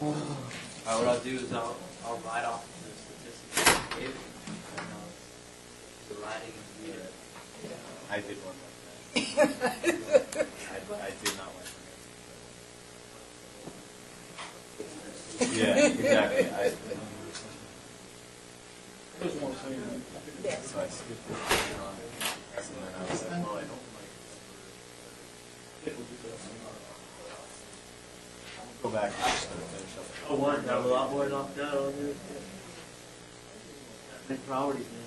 What I'll do is I'll write off the statistics I gave, and the writing and read it. I did one like that. I did not like that. Yeah, exactly. Yes. So I skipped it on, and then I was like, well, I don't like go back and just finish up. Oh, what? Got a lot more knocked out on there. Big priorities, man.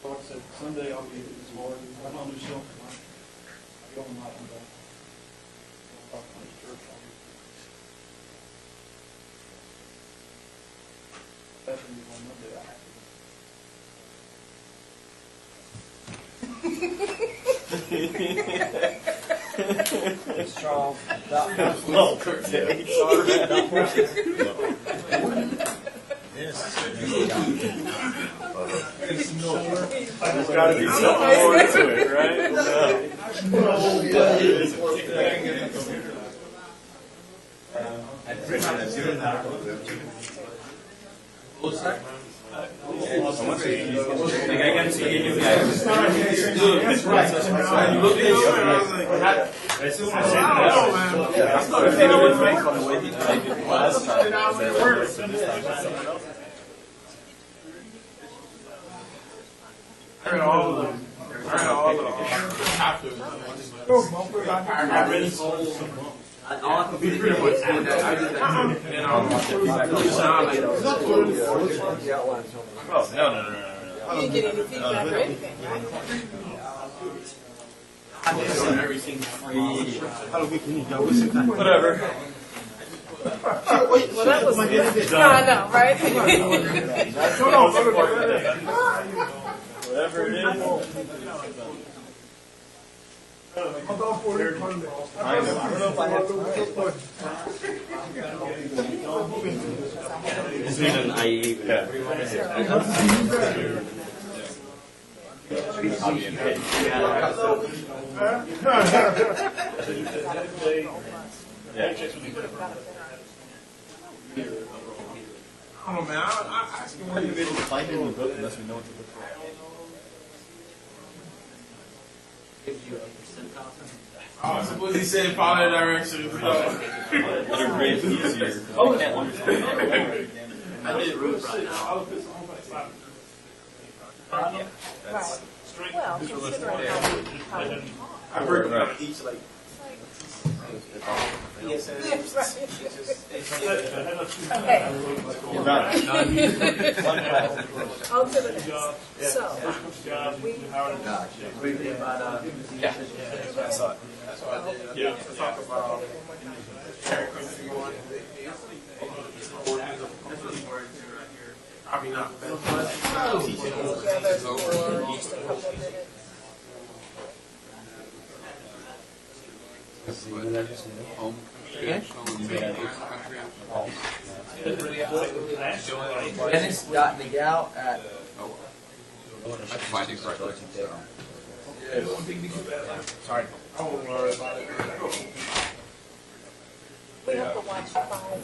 Like I said, Sunday I'll be this morning. I don't do something. I go on my own back. I'll talk to my church. Especially on Monday, I have It's Charles. Well, Curtis. There's got to be something more to it, right? I read all of them. I read all of them. All I can do is pretty much do that. I did that too. And Oh, no. You didn't get any feedback or anything, right? everything's free. Whatever. Well, that was good. No, I know, right? Whatever it is. I'll go for it Monday. I don't know if I have It's been an IE. I'll be in bed. Yeah. I don't know, man. I ask him How do you be able to find it in the book unless we know what to look for? I suppose he said follow the directions. Better read easier. I can't understand. I did root right now. That's Well, considering how we I break them each like. Yes, right. you're not. One class. On to the next. So, we, I saw it. Yeah. Talk about. Probably not the best. together for just a couple of minutes. Dennis.mcgow@. Finding correctly. Sorry. I won't worry about it. We have to watch 5 and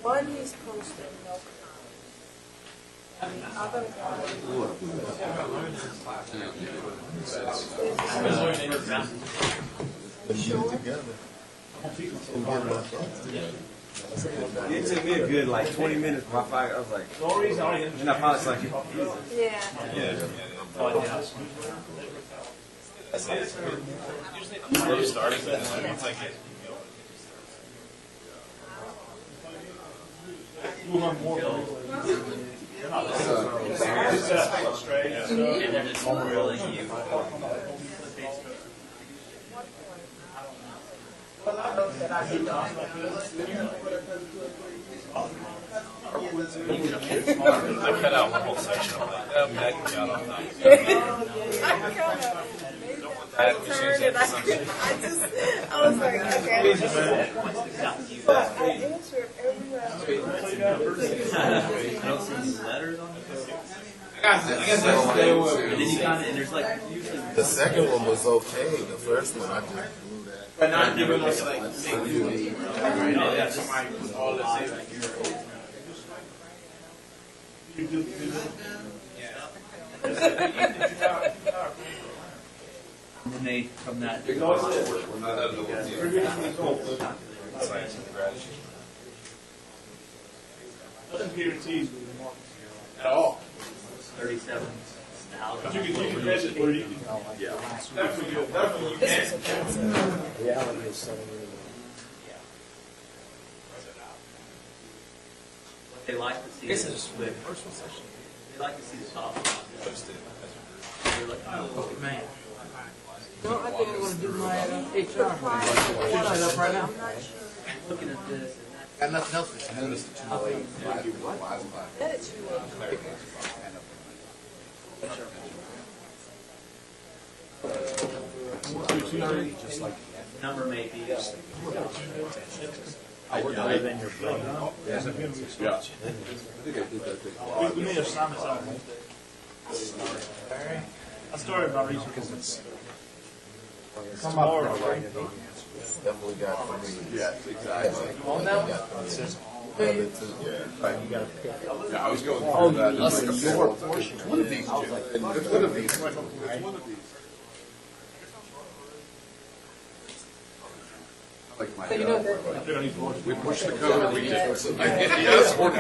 one he's posting no comment. And the other It took me a good like 20 minutes before I was like, and I finally was like, yeah. Slow starting, but it's like it. And then it's really you. That I did not. I cut out one whole section. I'm like, oh, I can cut off that. I was like, okay. I answered every don't see any letters on it. I guess that's stay away. And then you kind of, and there's like usually. The second one was okay. The first one, I just blew that. But not giving us like No, yeah, somebody was all the same like And then they, from that. Nothing guarantees with the market at all. 37,000. But you can measure it where you can. Definitely good. Definitely you can. Reality is setting in. What they like to see is quick. They like to see the soft. They're like, oh, man. No, I think I'm going to do my HR. Set up right now. Looking at this and that. Got nothing else. I noticed the 208. That is true. Number may be. I live in your brain. We made assignments out of Wednesday. I started my research because it's tomorrow, right? Definitely got for me. Yeah, exactly. On now? Yeah. I was going through that. One of these, Jim. It's one of these. We pushed the code and we did. Yes or no?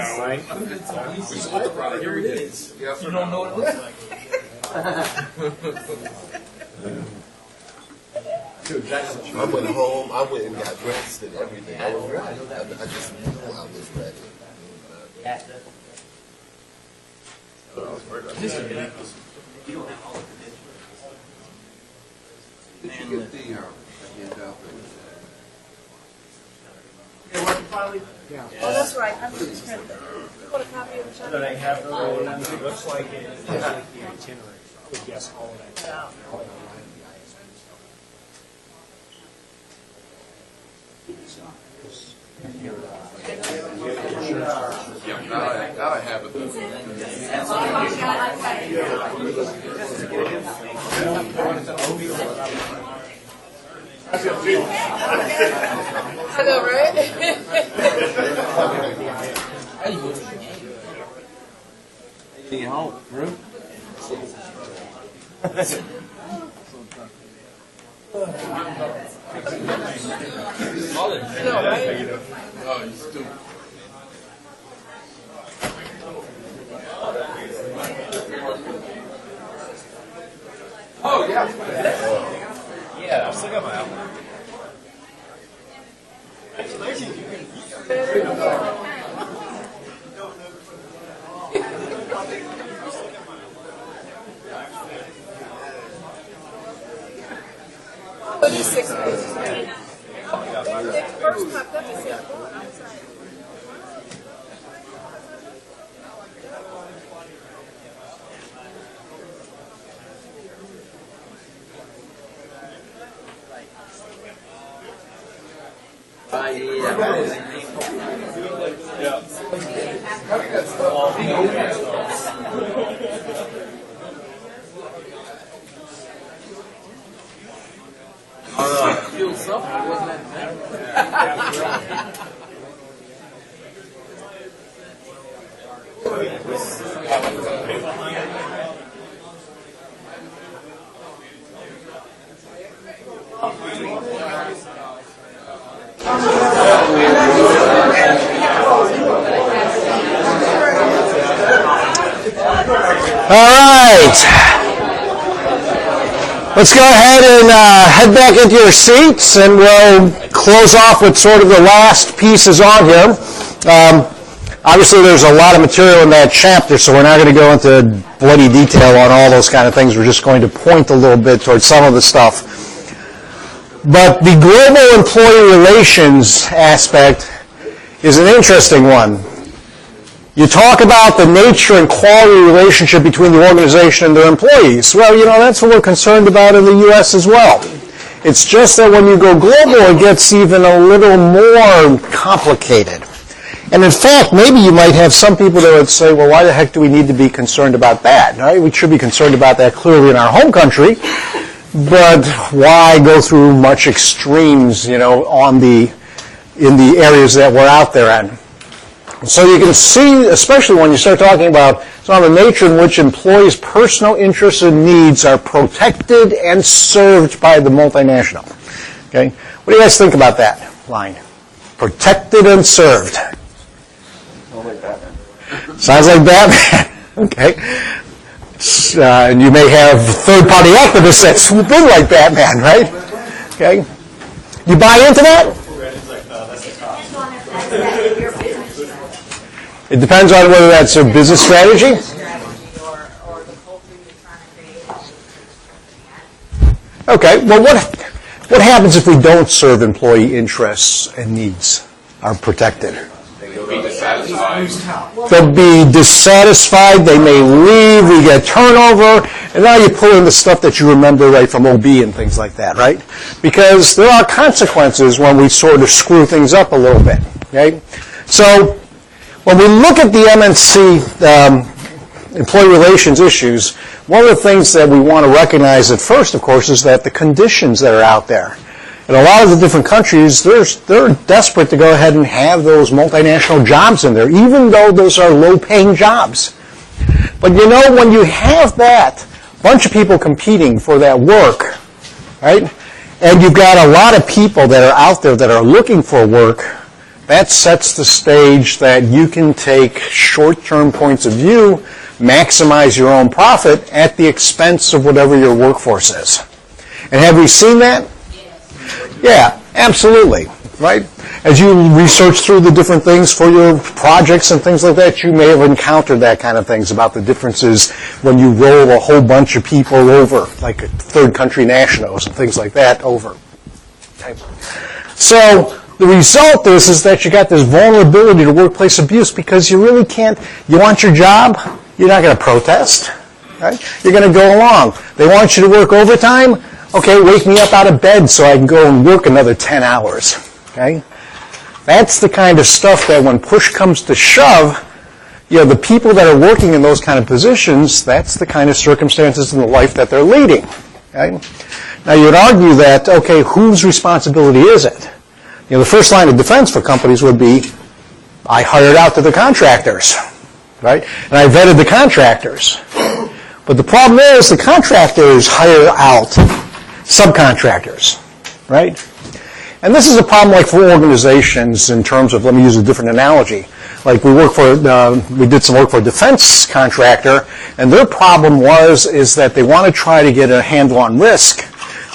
We sold the product. Here it is. Yes or no? Know what it looks like. I went home. I went and got dressed and everything. I was ready. I just knew I was ready. Yeah. I was very good. You don't have all the credentials. Did you get the handout? Oh, that's right. I'm just trying to. You want a copy of the check? They have the it looks like it is like the itinerary. I would guess all of that. All of that. Yeah, now I have it. I know, right? Take it home, bro. Oh, you stupid. Oh, yeah. Yeah, I still got my album. Oh, these 6 pages. When it first popped up, it said, oh, I'm sorry. All right. Let's go ahead and head back into your seats, and we'll close off with sort of the last pieces on here. Obviously, there's a lot of material in that chapter, so we're not going to go into bloody detail on all those kind of things. We're just going to point a little bit towards some of the stuff. But the global employee relations aspect is an interesting one. You talk about the nature and quality relationship between the organization and their employees. Well, that's what we're concerned about in the U.S. as well. It's just that when you go global, it gets even a little more complicated. And in fact, maybe you might have some people that would say, well, why the heck do we need to be concerned about that? Right? We should be concerned about that clearly in our home country, but why go through much extremes, in the areas that we're out there in? So you can see, especially when you start talking about some of the nature in which employees' personal interests and needs are protected and served by the multinational. Okay? What do you guys think about that line? Protected and served. Sounds like Batman. Okay. And you may have third-party activists that swoop in like Batman, right? Okay. You buy into that? It depends on whether that's their business strategy. Okay. Well, what happens if we don't serve employee interests and needs are protected? They'll be dissatisfied. They'll be dissatisfied, they may leave, we get turnover, and now you pull in the stuff that you remember right from OB and things like that, right? Because there are consequences when we sort of screw things up a little bit, okay? So when we look at the MNC employee relations issues, one of the things that we want to recognize at first, of course, is that the conditions that are out there. In a lot of the different countries, they're desperate to go ahead and have those multinational jobs in there, even though those are low-paying jobs. But when you have that bunch of people competing for that work, right, and you've got a lot of people that are out there that are looking for work, that sets the stage that you can take short-term points of view, maximize your own profit at the expense of whatever your workforce is. And have we seen that? Yeah, absolutely, right? As you research through the different things for your projects and things like that, you may have encountered that kind of things about the differences when you roll a whole bunch of people over, like third country nationals and things like that over. Okay. So the result is that you got this vulnerability to workplace abuse because you really can't, you want your job, you're not going to protest, right? You're going to go along. They want you to work overtime. Okay, wake me up out of bed so I can go and work another 10 hours, okay? That's the kind of stuff that when push comes to shove, the people that are working in those kind of positions, that's the kind of circumstances in the life that they're leading, okay? Now, you would argue that, okay, whose responsibility is it? The first line of defense for companies would be, I hired out to the contractors, right? And I vetted the contractors. But the problem is the contractors hire out subcontractors, right? And this is a problem like for organizations in terms of, let me use a different analogy. Like we did some work for a defense contractor, and their problem is that they want to try to get a handle on risk,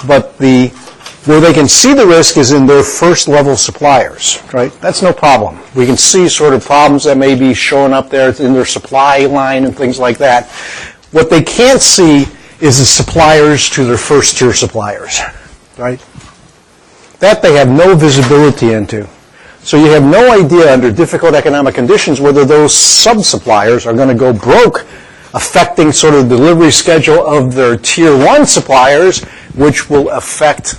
but where they can see the risk is in their first level suppliers, right? That's no problem. We can see sort of problems that may be showing up there in their supply line and things like that. What they can't see is the suppliers to their first-tier suppliers, right? That they have no visibility into. So you have no idea under difficult economic conditions whether those sub-suppliers are going to go broke, affecting sort of the delivery schedule of their Tier 1 suppliers, which will affect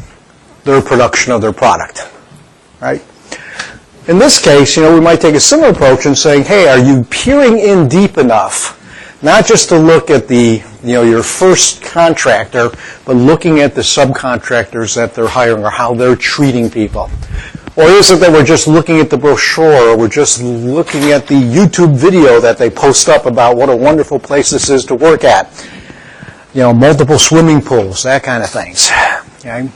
their production of their product, right? In this case, we might take a similar approach and saying, hey, are you peering in deep enough? Not just to look at your first contractor, but looking at the subcontractors that they're hiring or how they're treating people. Or is it that we're just looking at the brochure or we're just looking at the YouTube video that they post up about what a wonderful place this is to work at? Multiple swimming pools, that kind of things. Okay?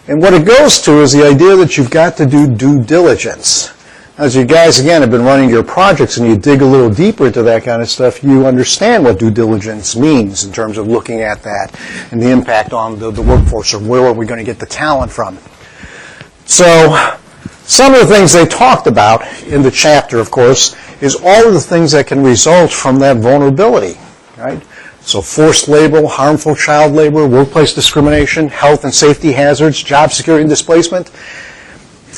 And what it goes to is the idea that you've got to do due diligence. As you guys, again, have been running your projects and you dig a little deeper into that kind of stuff, you understand what due diligence means in terms of looking at that and the impact on the workforce or where are we going to get the talent from. So some of the things they talked about in the chapter, of course, is all of the things that can result from that vulnerability, right? So forced labor, harmful child labor, workplace discrimination, health and safety hazards, job security and displacement.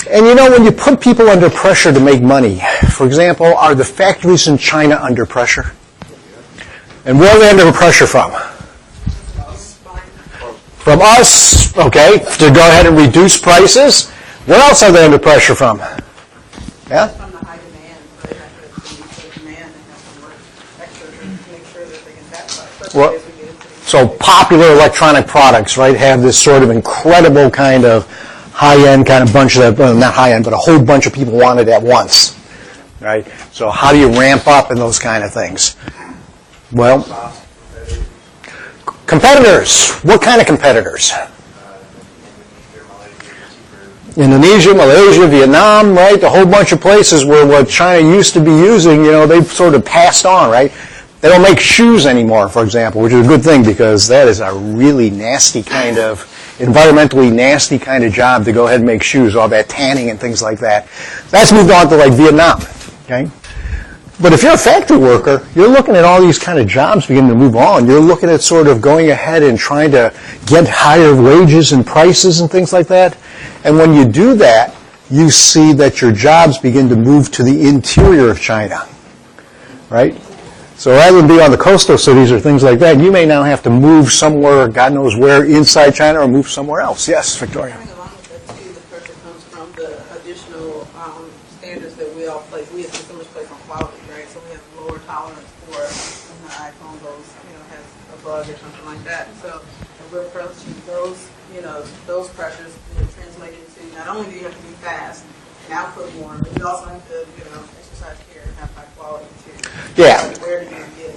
And when you put people under pressure to make money, for example, are the factories in China under pressure? And where are they under pressure from? From us, okay, to go ahead and reduce prices. What else are they under pressure from? Yeah? Well, so popular electronic products, right, have this sort of incredible kind of high-end kind of bunch of, well, not high-end, but a whole bunch of people want it at once, right? So how do you ramp up in those kind of things? Well, competitors. What kind of competitors? Indonesia, Malaysia, Vietnam, right? A whole bunch of places where what China used to be using, they've sort of passed on, right? They don't make shoes anymore, for example, which is a good thing because that is a really nasty kind of, environmentally nasty kind of job to go ahead and make shoes, all that tanning and things like that. That's moved on to like Vietnam, okay? But if you're a factory worker, you're looking at all these kind of jobs beginning to move on. You're looking at sort of going ahead and trying to get higher wages and prices and things like that. And when you do that, you see that your jobs begin to move to the interior of China, right? So rather than be on the coastal cities or things like that, you may now have to move somewhere, God knows where, inside China or move somewhere else. Yes, Victoria? I think along with that, too, the pressure comes from the additional standards that we all place. We as consumers place on quality, right? So we have lower tolerance for when the iPhone goes, has a bug or something like that. So we're approaching those, those pressures translate into not only do you have to be fast and output more, but you also have to, exercise care and have high quality too. Yeah. Where do you get?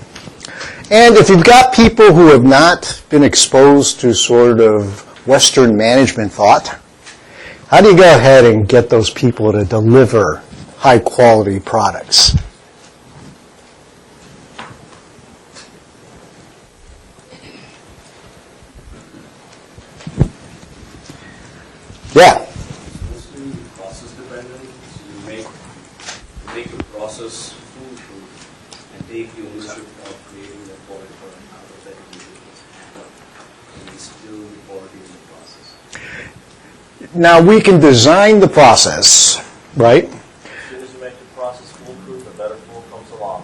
And if you've got people who have not been exposed to sort of Western management thought, how do you go ahead and get those people to deliver high-quality products? Yeah. Process dependent. So you make the process foolproof and take the ownership of creating the quality product out of that individual's hand and instill the quality in the process. Now we can design the process, right? As soon as you make the process foolproof, a better fool comes along.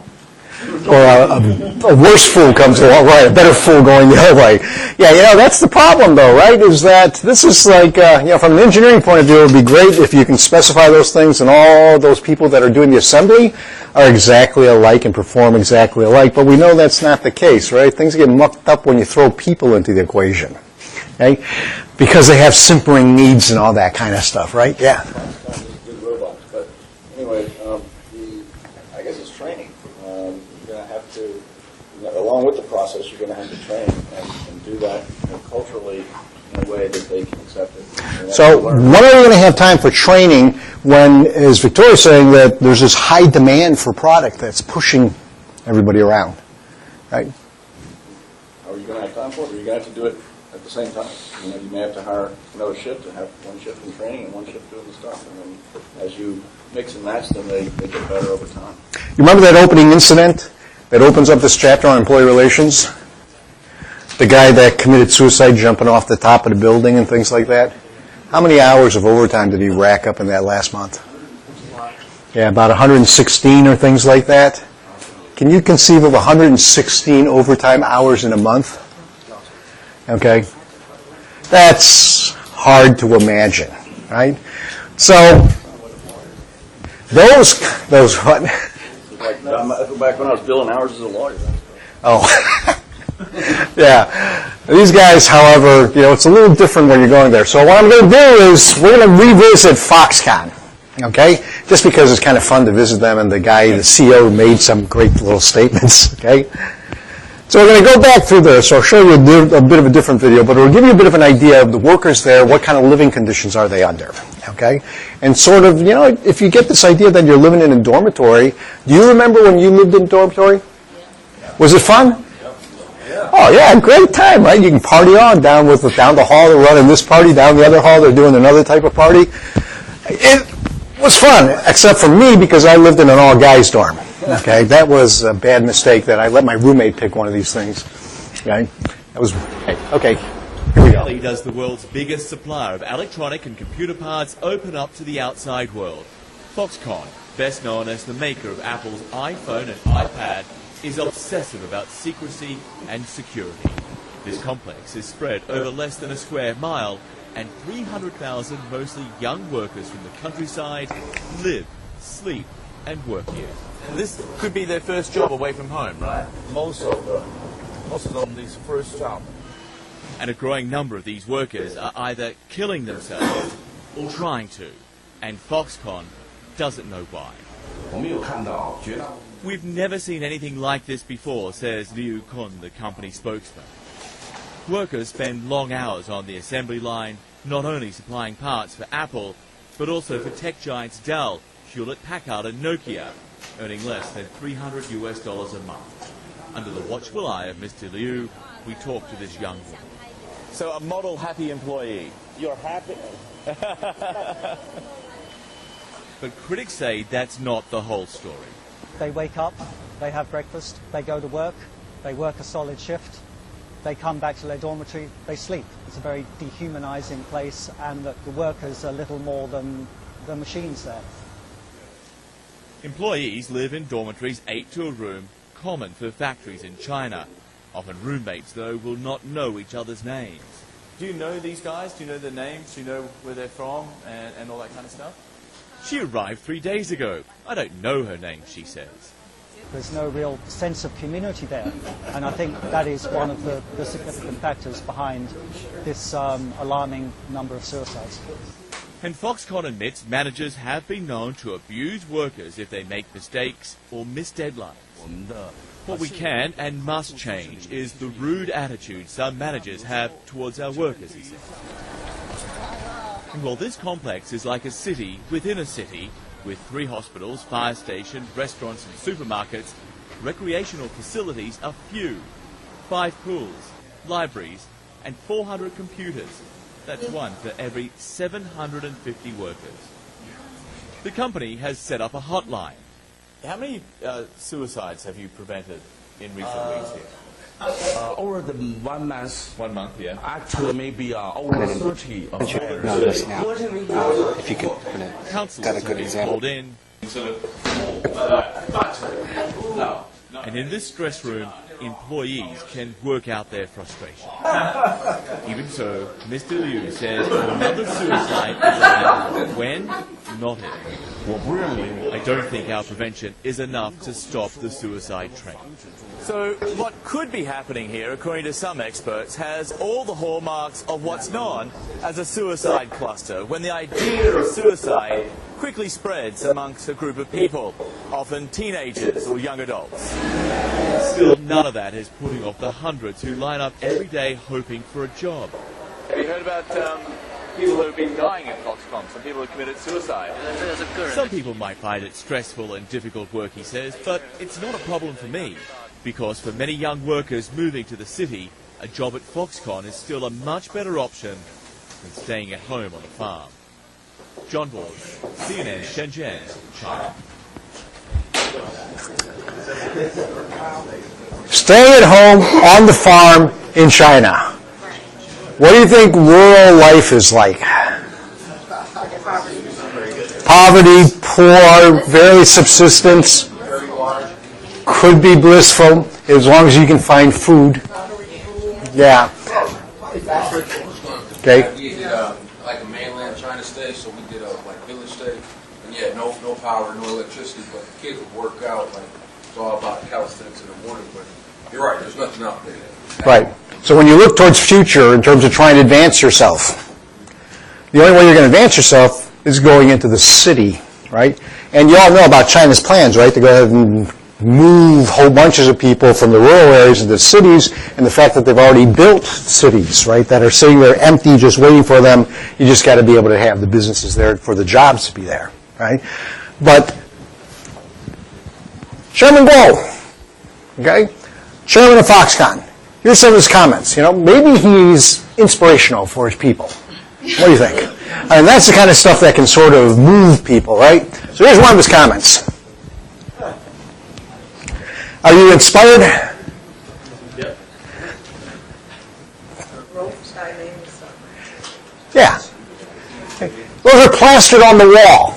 Or a worse fool comes along, right? A better fool going the other way. Yeah, that's the problem, though, right? Is that this is like, from an engineering point of view, it would be great if you can specify those things and all those people that are doing the assembly are exactly alike and perform exactly alike. But we know that's not the case, right? Things get mucked up when you throw people into the equation, okay? Because they have simpering needs and all that kind of stuff, right? Yeah. Good robots, but anyway, I guess it's training. You're going to have to, along with the process, you're going to have to train and do that culturally in a way that they can accept it. So when are we going to have time for training when, as Victoria's saying, that there's this high demand for product that's pushing everybody around, right? Are you going to have time for it, or are you going to have to do it at the same time? You may have to hire another shift and have one shift in training and one shift doing the stuff. And then as you mix and match them, they get better over time. You remember that opening incident that opens up this chapter on employee relations? The guy that committed suicide jumping off the top of the building and things like that? How many hours of overtime did he rack up in that last month? Yeah, about 116 or things like that. Can you conceive of 116 overtime hours in a month? Okay? That's hard to imagine, right? So, those what? Back when I was billing hours as a lawyer. Oh, yeah. These guys, however, it's a little different when you're going there. So what I'm going to do is we're going to revisit Foxconn, okay? Just because it's kind of fun to visit them, and the CEO, made some great little statements, okay? So we're going to go back through there. So I'll show you a bit of a different video, but it'll give you a bit of an idea of the workers there, what kind of living conditions are they under, okay? And sort of, if you get this idea that you're living in a dormitory, do you remember when you lived in a dormitory? Was it fun? Oh, yeah, great time, right? You can party on down the hall. They're running this party. Down the other hall, they're doing another type of party. It was fun, except for me because I lived in an all-guys dorm. Okay, that was a bad mistake that I let my roommate pick one of these things. Okay, that was okay. Here we go. Dell does the world's biggest supplier of electronic and computer parts open up to the outside world. Foxconn, best known as the maker of Apple's iPhone and iPad, is obsessive about secrecy and security. This complex is spread over less than a square mile, and 300,000 mostly young workers from the countryside live, sleep, and work here. This could be their first job away from home, right? Most of them. because of this first job. And a growing number of these workers are either killing themselves or trying to, and Foxconn doesn't know why. We've never seen anything like this before, says Liu Kun, the company spokesman. Workers spend long hours on the assembly line, not only supplying parts for Apple, but also for tech giants Dell, Hewlett-Packard and Nokia, earning less than $300 a month. Under the watchful eye of Mr. Liu, we talk to this young woman. So a model happy employee. You're happy? But critics say that's not the whole story. They wake up, they have breakfast, they go to work, they work a solid shift, they come back to their dormitory, they sleep. It's a very dehumanizing place, and the workers are little more than the machines there. Employees live in dormitories 8 to a room, common for factories in China. Often roommates, though, will not know each other's names. Do you know these guys? Do you know their names? Do you know where they're from and all that kind of stuff? She arrived 3 days ago. I don't know her name, she says. There's no real sense of community there, and I think that is one of the significant factors behind this alarming number of suicides. And Foxconn admits managers have been known to abuse workers if they make mistakes or miss deadlines. What we can and must change is the rude attitude some managers have towards our workers, he says. And while this complex is like a city within a city, with 3 hospitals, fire stations, restaurants and supermarkets, recreational facilities are few. 5 pools, libraries and 400 computers. That's one for every 750 workers. The company has set up a hotline. How many suicides have you prevented in recent weeks here? Over the 1 month. 1 month, yeah. Actually, maybe over 30 affairs. No, just now. If you could put it. Councils Got a good have been example. called in. And in this stress room, employees can work out their frustration. Even so, Mr. Liu says another suicide is inevitable. When? Not if. I don't think our prevention is enough to stop the suicide trend. So what could be happening here, according to some experts, has all the hallmarks of what's known as a suicide cluster, when the idea of suicide quickly spreads amongst a group of people, often teenagers or young adults. Still, none of that is putting off the hundreds who line up every day hoping for a job. Have you heard about people who have been dying at Foxconn, some people who committed suicide? Some people might find it stressful and difficult work, he says, but it's not a problem for me, because for many young workers moving to the city, a job at Foxconn is still a much better option than staying at home on a farm. John Ward, CNN, Shenzhen, China. Staying at home on the farm in China. What do you think rural life is like? Poverty, poor, very subsistence. Could be blissful as long as you can find food. Yeah. Okay. We did like a mainland China stay, so we did a like village stay, and yeah, no power, no electricity, but the kids would work out. Like it's all about calisthenics in the morning. But you're right, there's nothing out there. Right. So when you look towards future in terms of trying to advance yourself, the only way you're going to advance yourself is going into the city, right? And you all know about China's plans, right, to go ahead and move whole bunches of people from the rural areas into cities, and the fact that they've already built cities, right, that are sitting there empty just waiting for them. You just got to be able to have the businesses there for the jobs to be there, right? But Chairman Guo, okay, Chairman of Foxconn, here's some of his comments. You know, maybe he's inspirational for his people. What do you think? I mean, that's the kind of stuff that can sort of move people, right? So here's one of his comments. Are you inspired? Yep. Yeah. Those are plastered on the wall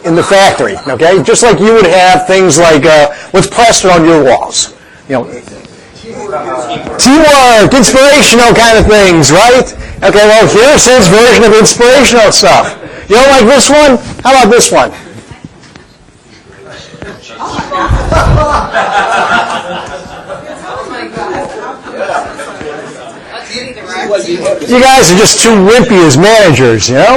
in the factory, okay? Just like you would have things like what's plastered on your walls. You know, teamwork, inspirational kind of things, right? Okay, well, here's his version of inspirational stuff. You don't like this one? How about this one? You guys are just too wimpy as managers, you know?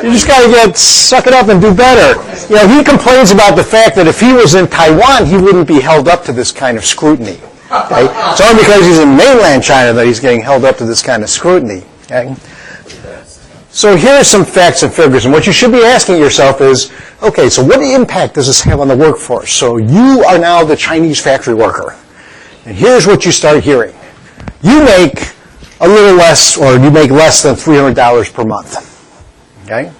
You just got to suck it up and do better. You know, he complains about the fact that if he was in Taiwan, he wouldn't be held up to this kind of scrutiny. Okay? It's only because he's in mainland China that he's getting held up to this kind of scrutiny. Okay? So here are some facts and figures, and what you should be asking yourself is, okay, so what impact does this have on the workforce? So you are now the Chinese factory worker, and here's what you start hearing. You make a little less, or you make less than $300 per month. Okay?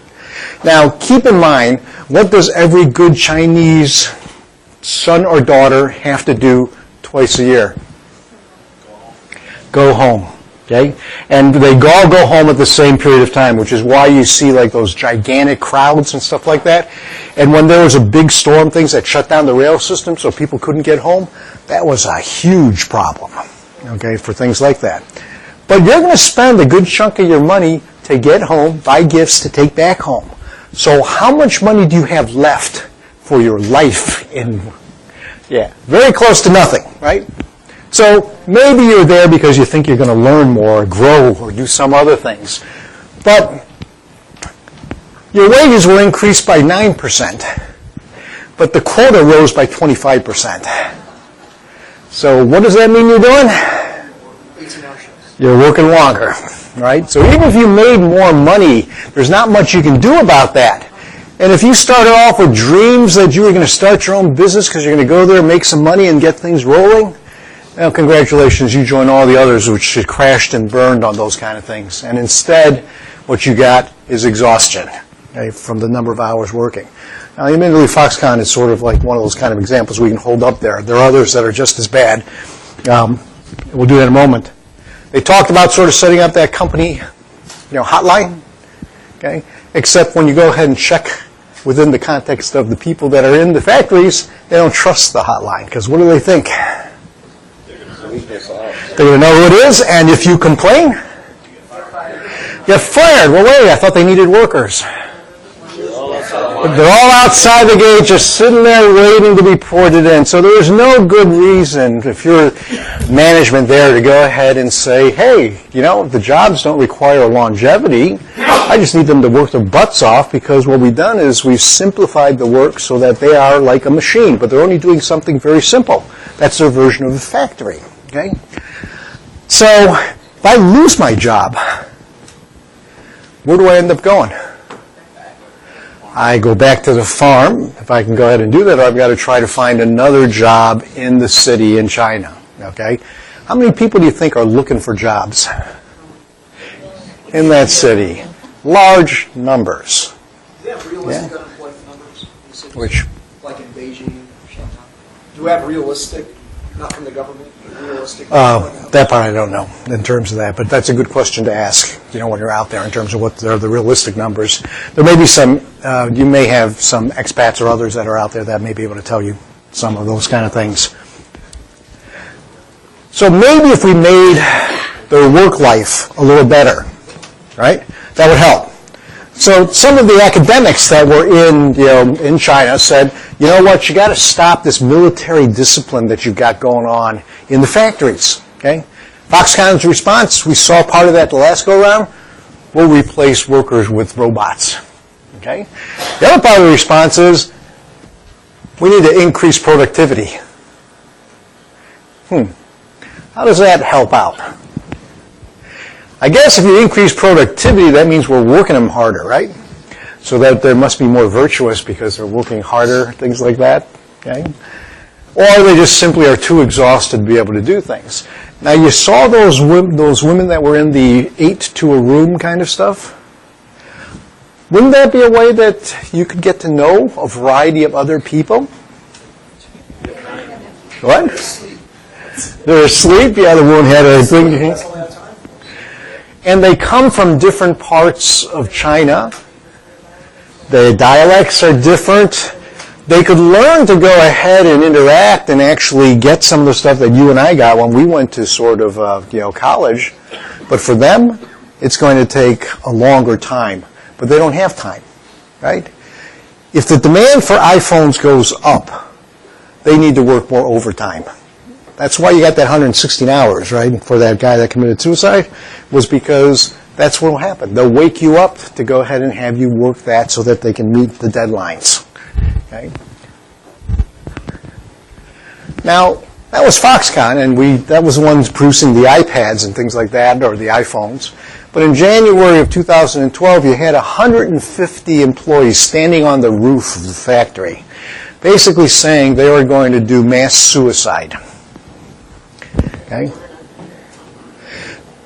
Now, keep in mind, what does every good Chinese son or daughter have to do twice a year? Go home. Okay? And they all go home at the same period of time, which is why you see like those gigantic crowds and stuff like that. And when there was a big storm, things that shut down the rail system so people couldn't get home, that was a huge problem, okay, for things like that. But you're going to spend a good chunk of your money to get home, buy gifts to take back home. So how much money do you have left for your life in, very close to nothing, right? So maybe you're there because you think you're going to learn more, or grow, or do some other things. But your wages will increase by 9%, but the quota rose by 25%. So what does that mean you're doing? 18 hour shifts. You're working longer, right? So even if you made more money, there's not much you can do about that. And if you started off with dreams that you were going to start your own business because you're going to go there, make some money, and get things rolling, well, congratulations, you join all the others which crashed and burned on those kind of things. And instead, what you got is exhaustion, okay, from the number of hours working. Now, admittedly, Foxconn is sort of like one of those kind of examples we can hold up there. There are others that are just as bad. We'll do that in a moment. They talked about sort of setting up that company, hotline, okay? Except when you go ahead and check within the context of the people that are in the factories, they don't trust the hotline, because what do they think? They're going to know who it is, and if you complain, get fired. Well, wait, I thought they needed workers. They're all outside the gate, just sitting there waiting to be ported in. So there's no good reason, if you're management there, to go ahead and say, hey, the jobs don't require longevity. I just need them to work their butts off, because what we've done is we've simplified the work so that they are like a machine, but they're only doing something very simple. That's their version of a factory. Okay? So if I lose my job, where do I end up going? I go back to the farm, if I can go ahead and do that, or I've got to try to find another job in the city in China. Okay? How many people do you think are looking for jobs in that city? Large numbers. Do you have realistic unemployment numbers? Which? Like in Beijing or Shanghai? Do we have realistic, not from the government, but realistic? That part I don't know in terms of that, but that's a good question to ask, when you're out there in terms of what are the realistic numbers. There may be some, you may have some expats or others that are out there that may be able to tell you some of those kind of things. So maybe if we made their work life a little better, right, that would help. So some of the academics that were in China said, you know what, you got to stop this military discipline that you've got going on in the factories. Okay? Foxconn's response, we saw part of that the last go-around, we'll replace workers with robots. Okay? The other part of the response is, we need to increase productivity. How does that help out? I guess if you increase productivity, that means we're working them harder, right? So that they must be more virtuous because they're working harder, things like that. Okay? Or they just simply are too exhausted to be able to do things. Now, you saw those women that were in the 8 to a room kind of stuff? Wouldn't that be a way that you could get to know a variety of other people? What? They're asleep? Yeah, the woman had a thing. And they come from different parts of China. The dialects are different. They could learn to go ahead and interact and actually get some of the stuff that you and I got when we went to sort of college. But for them, it's going to take a longer time. But they don't have time, right? If the demand for iPhones goes up, they need to work more overtime. That's why you got that 116 hours, right, for that guy that committed suicide, was because that's what will happen. They'll wake you up to go ahead and have you work that so that they can meet the deadlines. Okay? Now, that was Foxconn, and that was the ones producing the iPads and things like that, or the iPhones. But in January of 2012, you had 150 employees standing on the roof of the factory, basically saying they were going to do mass suicide. Okay?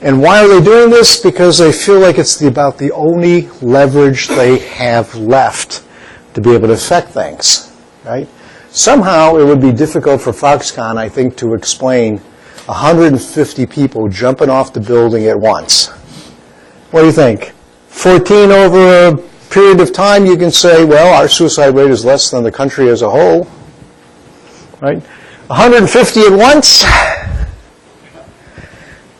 And why are they doing this? Because they feel like it's about the only leverage they have left to be able to affect things. Right? Somehow it would be difficult for Foxconn, I think, to explain 150 people jumping off the building at once. What do you think? 14 over a period of time, you can say, well, our suicide rate is less than the country as a whole. Right? 150 at once?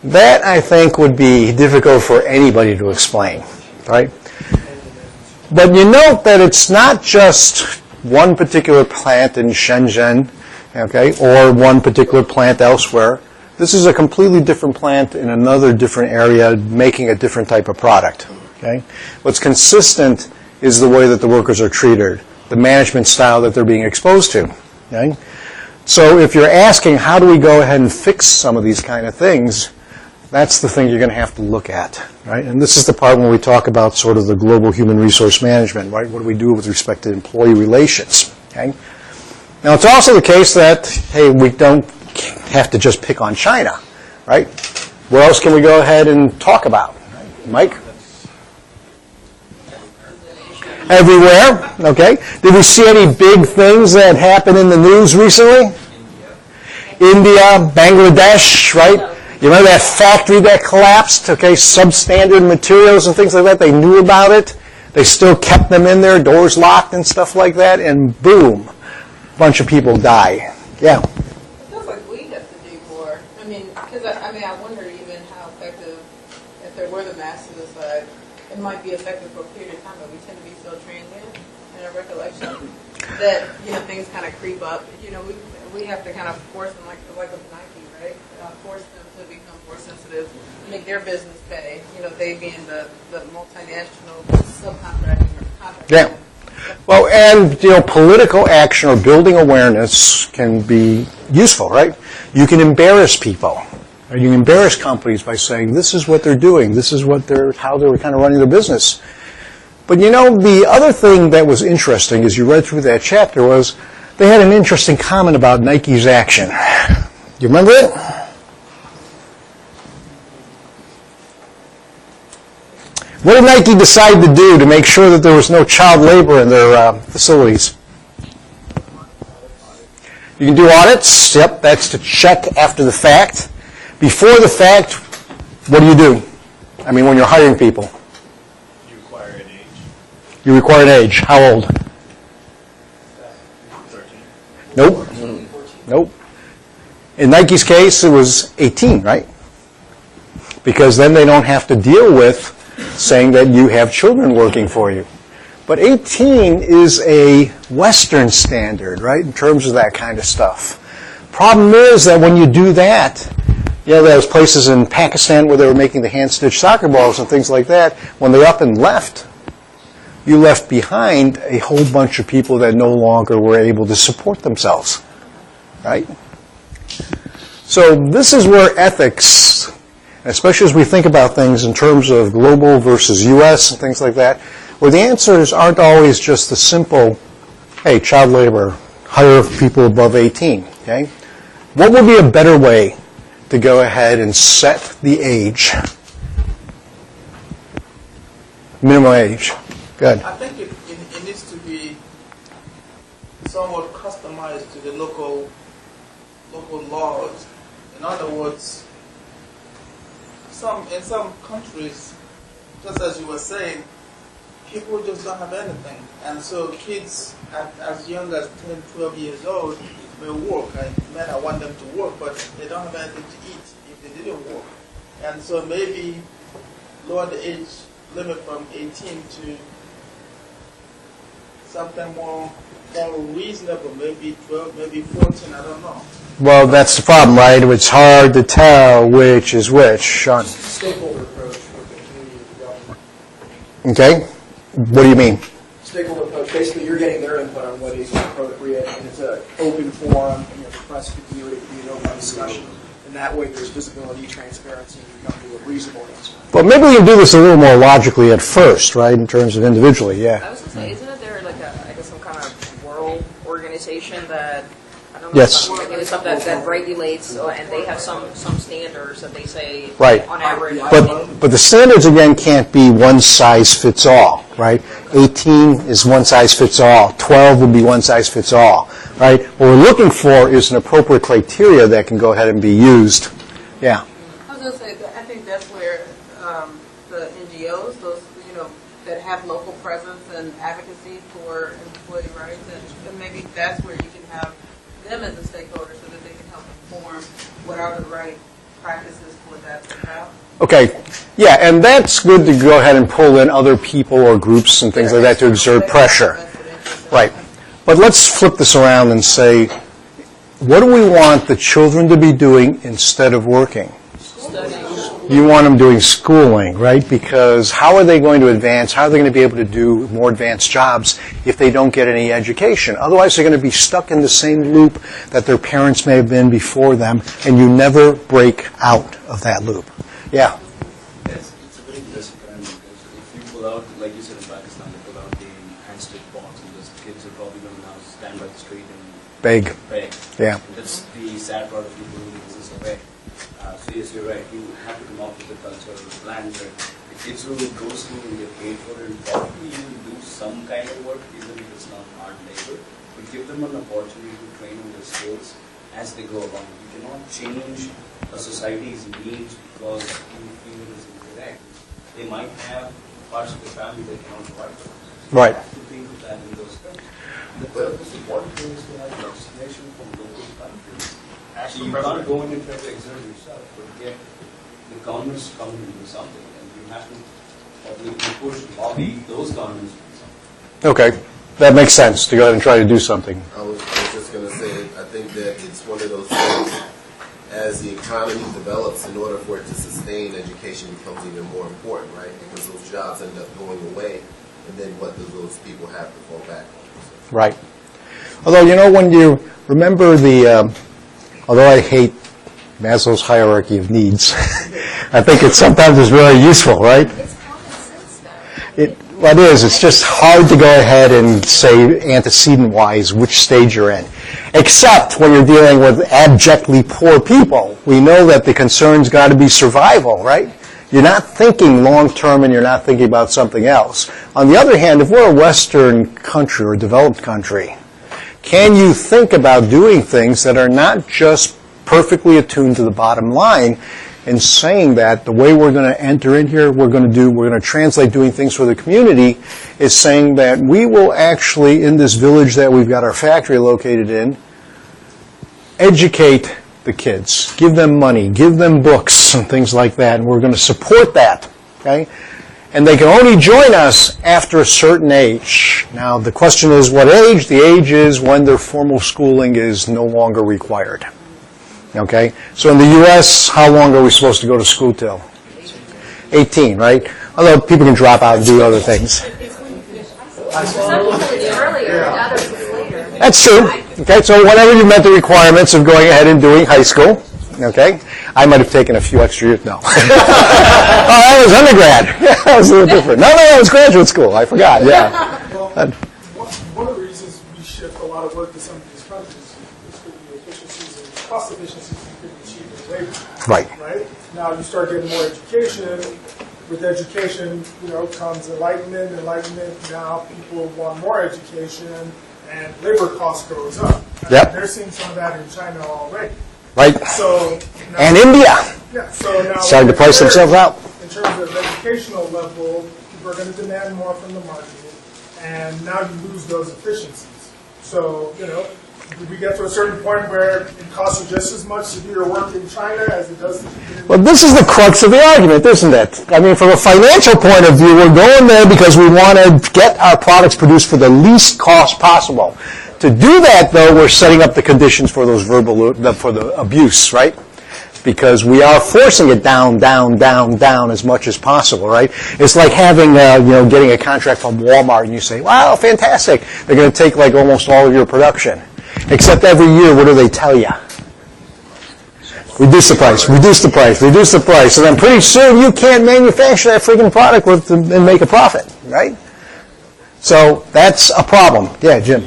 That, I think, would be difficult for anybody to explain. Right? But you note that it's not just one particular plant in Shenzhen, okay, or one particular plant elsewhere. This is a completely different plant in another different area making a different type of product. Okay? What's consistent is the way that the workers are treated, the management style that they're being exposed to. Okay? So if you're asking how do we go ahead and fix some of these kind of things, that's the thing you're going to have to look at. Right? And this is the part when we talk about sort of the global human resource management. Right? What do we do with respect to employee relations? Okay? Now it's also the case that, hey, we don't have to just pick on China, right? Where else can we go ahead and talk about? Right? Mike? Everywhere, okay. Did we see any big things that happened in the news recently? India, Bangladesh, right? You remember that factory that collapsed, okay, substandard materials and things like that? They knew about it. They still kept them in there, doors locked and stuff like that, and boom, a bunch of people die. Yeah. I wonder even how effective, if there were the mass suicide, it might be effective for a period of time, but we tend to be so transient in our recollection that, things kind of creep up. We have to kind of force them, like with Nike, right? Force them to become more sensitive, make their business pay, they being the multinational subcontracting or contracting. Yeah. Well, and, political action or building awareness can be useful, right? You can embarrass people. Or you can embarrass companies by saying, this is what they're doing, this is how they're kind of running their business. But the other thing that was interesting as you read through that chapter was they had an interesting comment about Nike's action. Do you remember it? What did Nike decide to do to make sure that there was no child labor in their facilities? You can do audits. Yep, that's to check after the fact. Before the fact, what do? I mean, when you're hiring people. You require an age. You require an age. How old? 13. Nope. Nope. In Nike's case, it was 18, right? Because then they don't have to deal with saying that you have children working for you. But 18 is a Western standard, right, in terms of that kind of stuff. Problem is that when you do that, there was places in Pakistan where they were making the hand-stitched soccer balls and things like that. When they up and left, you left behind a whole bunch of people that no longer were able to support themselves, right? So this is where ethics, especially as we think about things in terms of global versus U.S. and things like that, where the answers aren't always just the simple, hey, child labor, hire people above 18, okay? What would be a better way to go ahead and set the age, minimum age? Good. I think it needs to be somewhat customized to the local laws. In other words, in some countries, just as you were saying, people just don't have anything. And so kids as young as 10, 12 years old may work. I want them to work, but they don't have anything to eat if they didn't work. And so maybe lower the age limit from 18 to something more reasonable, maybe 12, maybe 14, I don't know. Well, that's the problem, right? It's hard to tell which is which. Sean. Stakeholder approach with the community and the government. Okay. What do you mean? Stakeholder approach. Basically, you're getting their input on what is appropriate, and it's an open forum. And, the press could view it. It could be an open discussion, and that way there's visibility, transparency, and you come to a reasonable answer. Well, maybe we can do this a little more logically at first, right? In terms of individually, yeah. I was going to say, isn't it there like I guess some kind of world organization that I don't know, Yes. stuff that regulates, and they have some standards that they say Right. on average. But the standards, again, can't be one size fits all, right? 18 is one size fits all. 12 would be one size fits all, right? What we're looking for is an appropriate criteria that can go ahead and be used. Yeah. I was going to say, I think that's where the NGOs, those, that have local presence and advocacy for employee rights, and maybe that's where you can have them as a stakeholder so that they can help inform what are the right practices for that about. Okay. Yeah, and that's good to go ahead and pull in other people or groups and things like that to exert pressure. Right. But let's flip this around and say, what do we want the children to be doing instead of working? You want them doing schooling, right? Because how are they going to advance? How are they going to be able to do more advanced jobs if they don't get any education? Otherwise, they're going to be stuck in the same loop that their parents may have been before them, and you never break out of that loop. Yeah? Yes, it's a very interesting kind because if you pull out, like you said in Pakistan, they pull out the handstick box, and those kids are probably going to now stand by the street and Beg. Yeah. That's the sad part of people who exist away. So yes, you're right. You have to come up with a cultural plan where the kids will go to school and get paid for it, and probably you will do some kind of work, even if it's not hard labor, but give them an opportunity to train on their skills as they go along. You cannot change a society's needs because you feel it is incorrect. They might have parts of the family that cannot provide for them. Right. You have to think of that in those terms. The most important thing is to have legislation from local countries. So you can't go in and try to exert yourself, but get the governments come and do something, and you have to probably push, lobby those governments to do something. Okay. That makes sense, to go ahead and try to do something. I was just going to say, I think that it's one of those things, as the economy develops, in order for it to sustain, education becomes even more important, right? Because those jobs end up going away, and then what do those people have to fall back on? Right. Although, when you remember although I hate Maslow's hierarchy of needs, I think it sometimes is really useful, right? It's common sense, though. Well, it is. It's just hard to go ahead and say antecedent-wise which stage you're in. Except when you're dealing with abjectly poor people. We know that the concern's got to be survival, right? You're not thinking long-term and you're not thinking about something else. On the other hand, if we're a Western country or a developed country, can you think about doing things that are not just perfectly attuned to the bottom line and saying that the way we're going to enter in here, we're going to translate doing things for the community is saying that we will actually, in this village that we've got our factory located in, educate the kids, give them money, give them books and things like that, and we're going to support that, okay? And they can only join us after a certain age. Now, the question is what age? The age is when their formal schooling is no longer required. Okay? So in the U.S., how long are we supposed to go to school till? 18, right? Although people can drop out and do other things. Some people it's earlier, others it's later. That's true. Okay, so whenever you met the requirements of going ahead and doing high school, okay? I might have taken a few extra years. No. Oh, that was undergrad. Yeah, that was a little different. No, it was graduate school. I forgot, yeah. Well, one of the reasons we shift a lot of work to some of these countries is for the efficiencies and cost efficiencies you can achieve in labor. Right. Now you start getting more education. With education, comes enlightenment. Now people want more education, and labor cost goes up. Yep. They're seeing some of that in China already. Right. So now, and India. Yeah. So now starting to price themselves out. In terms of educational level, people are going to demand more from the market, and now you lose those efficiencies. So Did we get to a certain point where it costs you just as much to do your work in China as it does to do Well, this is the crux of the argument, isn't it? I mean, from a financial point of view, we're going there because we want to get our products produced for the least cost possible. To do that, though, we're setting up the conditions for those for the abuse, right? Because we are forcing it down as much as possible, right? It's like having, getting a contract from Walmart, and you say, "Wow, fantastic! They're going to take like almost all of your production." Except every year, what do they tell you? Reduce the price, reduce the price, reduce the price, and then pretty soon you can't manufacture that freaking product and make a profit, right? So that's a problem. Yeah, Jim.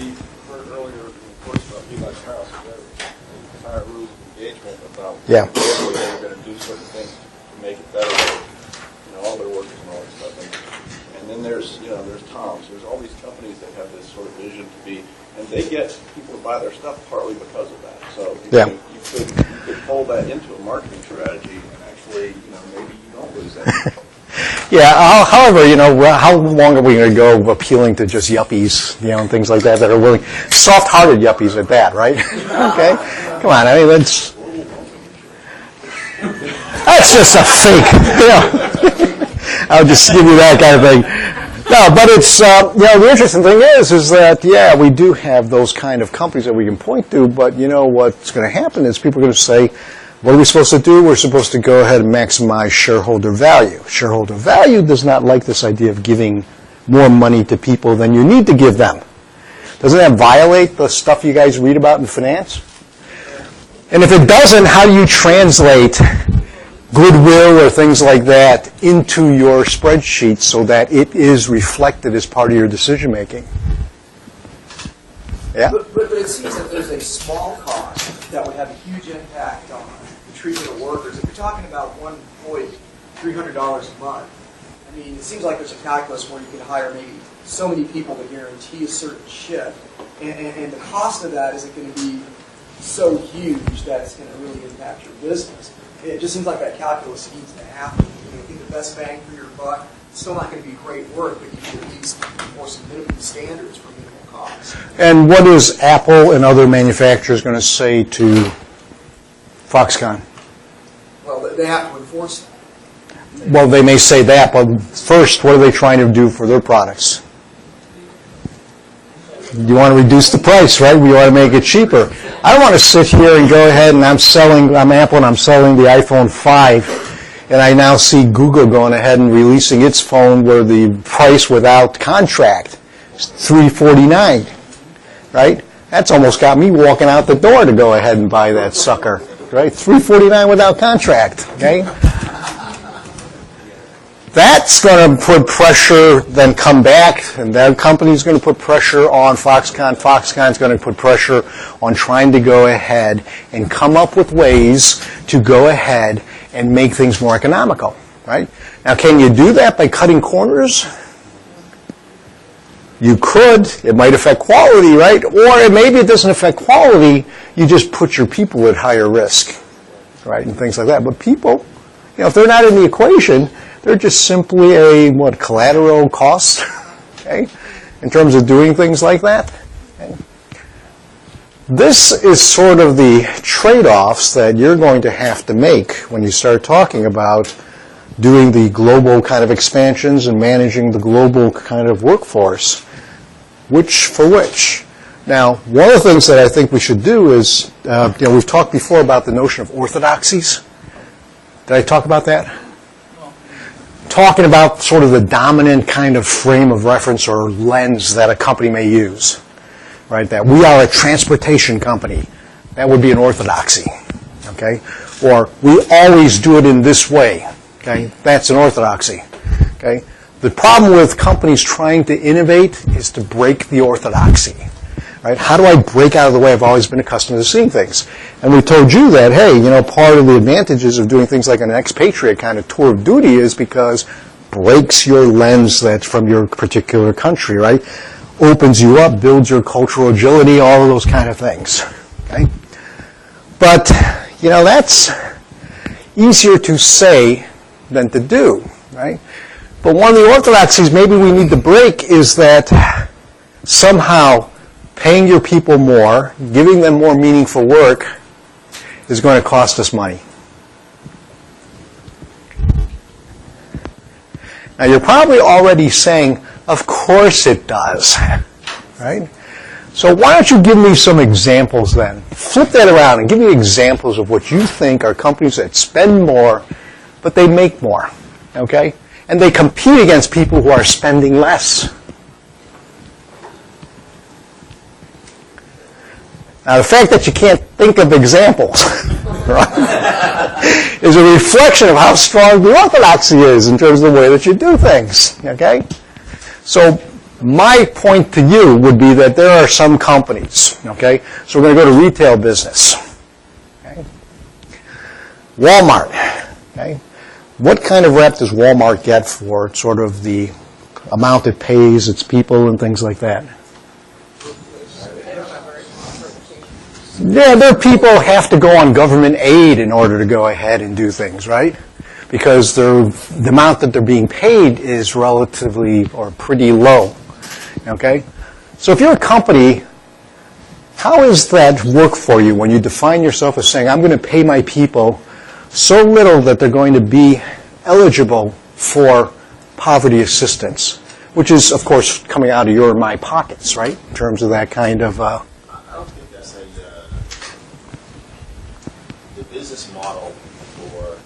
Yeah. They're going to do certain things to make it better for all their workers and all that stuff. And then there's Tom's. There's all these companies that have this sort of vision to be, and they get people to buy their stuff partly because of that. So you could fold that into a marketing strategy, and actually, maybe you don't lose that. Yeah. However, how long are we going to go appealing to just yuppies, and things like that are willing, soft-hearted yuppies at that, right? Okay. Come on. I mean, that's just a fake, I'll just give you that kind of thing. No, but it's, the interesting thing is that, we do have those kind of companies that we can point to, but what's going to happen is people are going to say, what are we supposed to do? We're supposed to go ahead and maximize shareholder value. Shareholder value does not like this idea of giving more money to people than you need to give them. Doesn't that violate the stuff you guys read about in finance? And if it doesn't, how do you translate goodwill or things like that into your spreadsheet so that it is reflected as part of your decision making? Yeah? But it seems that there's a small cost that would have a huge impact on the treatment of workers. If you're talking about one employee, $300 a month, I mean, it seems like there's a calculus where you could hire maybe so many people to guarantee a certain shift, and the cost of that isn't going to be so huge that it's going to really impact your business. It just seems like that calculus needs to happen. I think the best bang for your buck, it's still not going to be great work, but you can at least enforce some minimum standards for minimal cost. And what is Apple and other manufacturers going to say to Foxconn? Well, they have to enforce that. Well, they may say that, but first, what are they trying to do for their products? You want to reduce the price, right? We want to make it cheaper. I don't want to sit here and go ahead and I'm Apple and I'm selling the iPhone 5, and I now see Google going ahead and releasing its phone where the price without contract is $349, right? That's almost got me walking out the door to go ahead and buy that sucker, right? $349 without contract, okay? That's going to put pressure, then come back, and that company's going to put pressure on Foxconn. Foxconn's going to put pressure on trying to go ahead and come up with ways to go ahead and make things more economical, right? Now, can you do that by cutting corners? You could. It might affect quality, right? Or maybe it doesn't affect quality. You just put your people at higher risk, right, and things like that. But people, if they're not in the equation, they're just simply a, collateral cost, okay, in terms of doing things like that. Okay. This is sort of the trade-offs that you're going to have to make when you start talking about doing the global kind of expansions and managing the global kind of workforce. Which for which? Now, one of the things that I think we should do is, we've talked before about the notion of orthodoxies. Did I talk about that? Talking about sort of the dominant kind of frame of reference or lens that a company may use, right? That we are a transportation company. That would be an orthodoxy, okay? Or we always do it in this way, okay? That's an orthodoxy, okay? The problem with companies trying to innovate is to break the orthodoxy, right? How do I break out of the way I've always been accustomed to seeing things? And we told you that, hey, part of the advantages of doing things like an expatriate kind of tour of duty is because breaks your lens that's from your particular country, right? Opens you up, builds your cultural agility, all of those kind of things, okay? But, that's easier to say than to do, right? But one of the orthodoxies maybe we need to break is that somehow paying your people more, giving them more meaningful work is going to cost us money. Now, you're probably already saying, of course it does, right? So why don't you give me some examples then? Flip that around and give me examples of what you think are companies that spend more, but they make more, okay? And they compete against people who are spending less. Now, the fact that you can't think of examples right, is a reflection of how strong the orthodoxy is in terms of the way that you do things, okay? So my point to you would be that there are some companies, okay? So we're going to go to retail business. Okay? Walmart, okay? What kind of rep does Walmart get for sort of the amount it pays its people and things like that? Yeah, their people have to go on government aid in order to go ahead and do things, right? Because the amount that they're being paid is relatively or pretty low, okay? So if you're a company, how does that work for you when you define yourself as saying, I'm going to pay my people so little that they're going to be eligible for poverty assistance, which is, of course, coming out of your and my pockets, right, in terms of that kind of... I don't think that's the business model for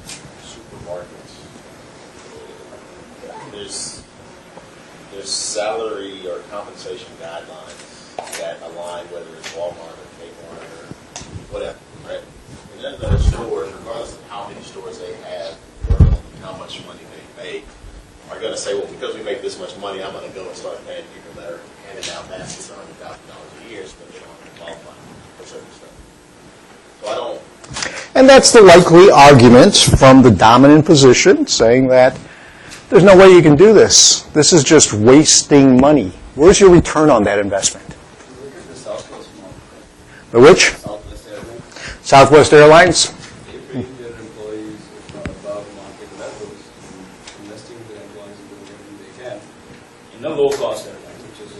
supermarkets. There's salary or compensation guidelines that align, whether it's Walmart or Kmart or whatever, right? And then those stores, regardless of how many stores they have or how much money they make, are going to say, well, because we make this much money, I'm going to go and start paying people that are handing out baskets of $100,000 a year, so they don't have to qualify for certain stuff. So I don't. And that's the likely argument from the dominant position, saying that there's no way you can do this. This is just wasting money. Where's your return on that investment? The which? Southwest Airlines. Southwest Airlines? They pay their employees above market levels, investing in their employees and doing everything they can in a low-cost airline, which is a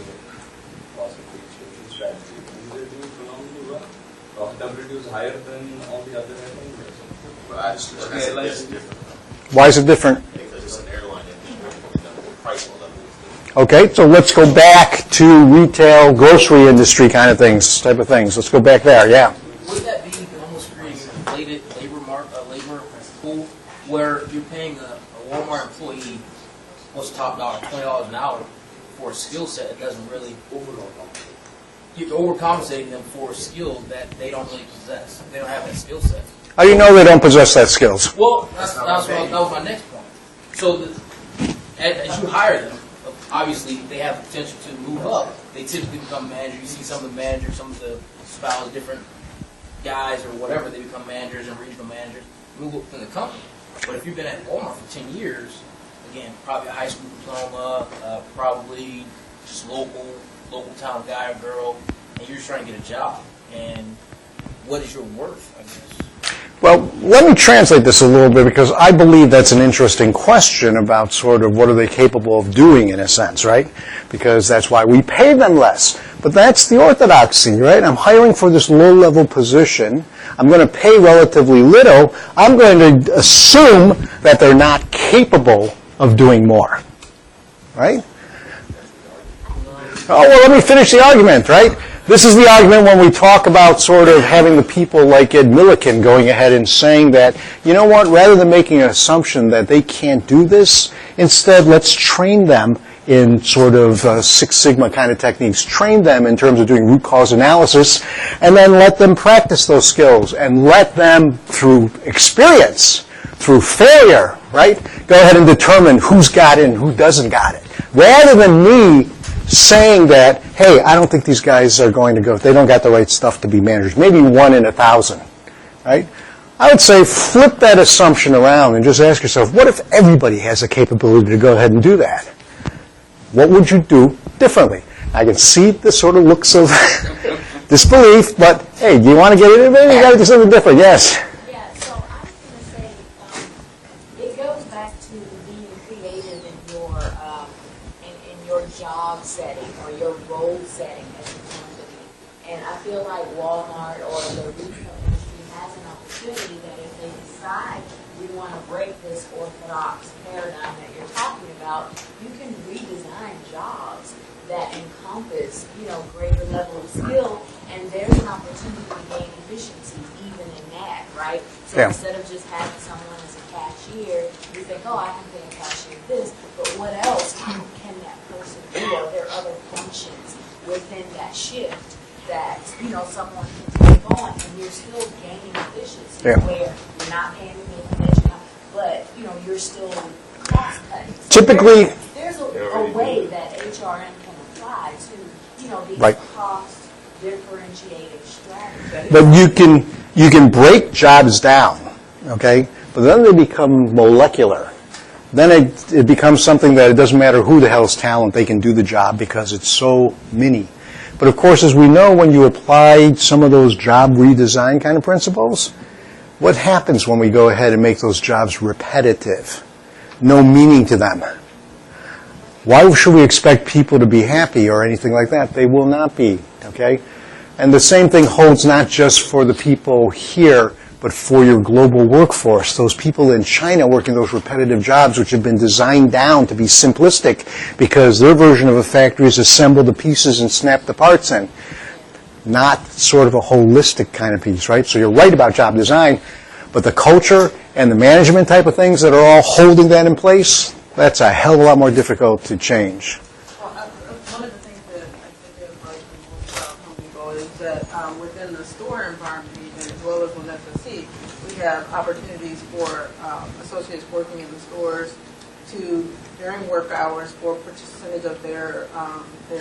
cost-efficient strategy. And they're doing phenomenally well. Profitability is higher than all the other airlines. But I just look at it as different. Why is it different? Because it's an airline industry, the price level is different. Okay, so let's go back to retail, grocery industry kind of things, type of things. Let's go back there, yeah. Wouldn't that be almost creating an inflated labor pool where you're paying a Walmart employee what's top dollar, $20 an hour for a skill set that doesn't really you're overcompensating them for a skill that they don't really possess. They don't have that skill set. How do you know they don't possess that skills? Well, that was my next point. So as you hire them, obviously they have the potential to move up. They typically become managers. You see some of the managers, some of the spouse, different guys or whatever, they become managers and regional managers, move up within the company. But if you've been at Walmart for 10 years, again, probably a high school diploma, probably just local town guy or girl, and you're just trying to get a job. And what is your worth, I guess? Well, let me translate this a little bit because I believe that's an interesting question about sort of what are they capable of doing in a sense, right? Because that's why we pay them less. But that's the orthodoxy, right? I'm hiring for this low-level position. I'm going to pay relatively little. I'm going to assume that they're not capable of doing more, right? Oh, well, let me finish the argument, right? This is the argument when we talk about sort of having the people like Ed Milliken going ahead and saying that, you know what, rather than making an assumption that they can't do this, instead let's train them in sort of Six Sigma kind of techniques, train them in terms of doing root cause analysis, and then let them practice those skills and let them, through experience, through failure, right, go ahead and determine who's got it and who doesn't got it. Rather than me saying that, hey, I don't think these guys are going to go, they don't got the right stuff to be managers, maybe 1 in 1,000, right? I would say flip that assumption around and just ask yourself, what if everybody has the capability to go ahead and do that? What would you do differently? I can see the sort of looks of disbelief, but hey, do you want to get into it? Maybe you got to do something different. Yes? Yeah, so I was going to say, it goes back to being creative in your job setting or your role setting as a company. And I feel like Walmart or the retail industry has an opportunity that if they decide we want to break this orthodox paradigm that you're talking about, you can redesign jobs that encompass, greater level of skill, and there's an opportunity to gain efficiency even in that, right? So instead of just having someone as a cashier, you think, I can pay a cashier this, but what else can that person do? Are there other functions within that shift that, someone can take on, and you're still gaining efficiency where you're not paying the minimum, but, you're still cost cutting. So Typically, there's a way that HRM can apply to, these Right. cost differentiated strategies. but you can break jobs down, okay? But then they become molecular. Then it becomes something that it doesn't matter who the hell's talent, they can do the job because it's so many. But of course, as we know, when you apply some of those job redesign kind of principles, what happens when we go ahead and make those jobs repetitive? No meaning to them. Why should we expect people to be happy or anything like that? They will not be, okay? And the same thing holds not just for the people here, but for your global workforce. Those people in China working those repetitive jobs which have been designed down to be simplistic because their version of a factory is assemble the pieces and snap the parts in. Not sort of a holistic kind of piece, right? So you're right about job design, but the culture and the management type of things that are all holding that in place, that's a hell of a lot more difficult to change. Well, one of the things that I think is like about Home Depot is that within the store environment, even as well as with FSC, we have opportunities for associates working in the stores to, during work hours, for a percentage of their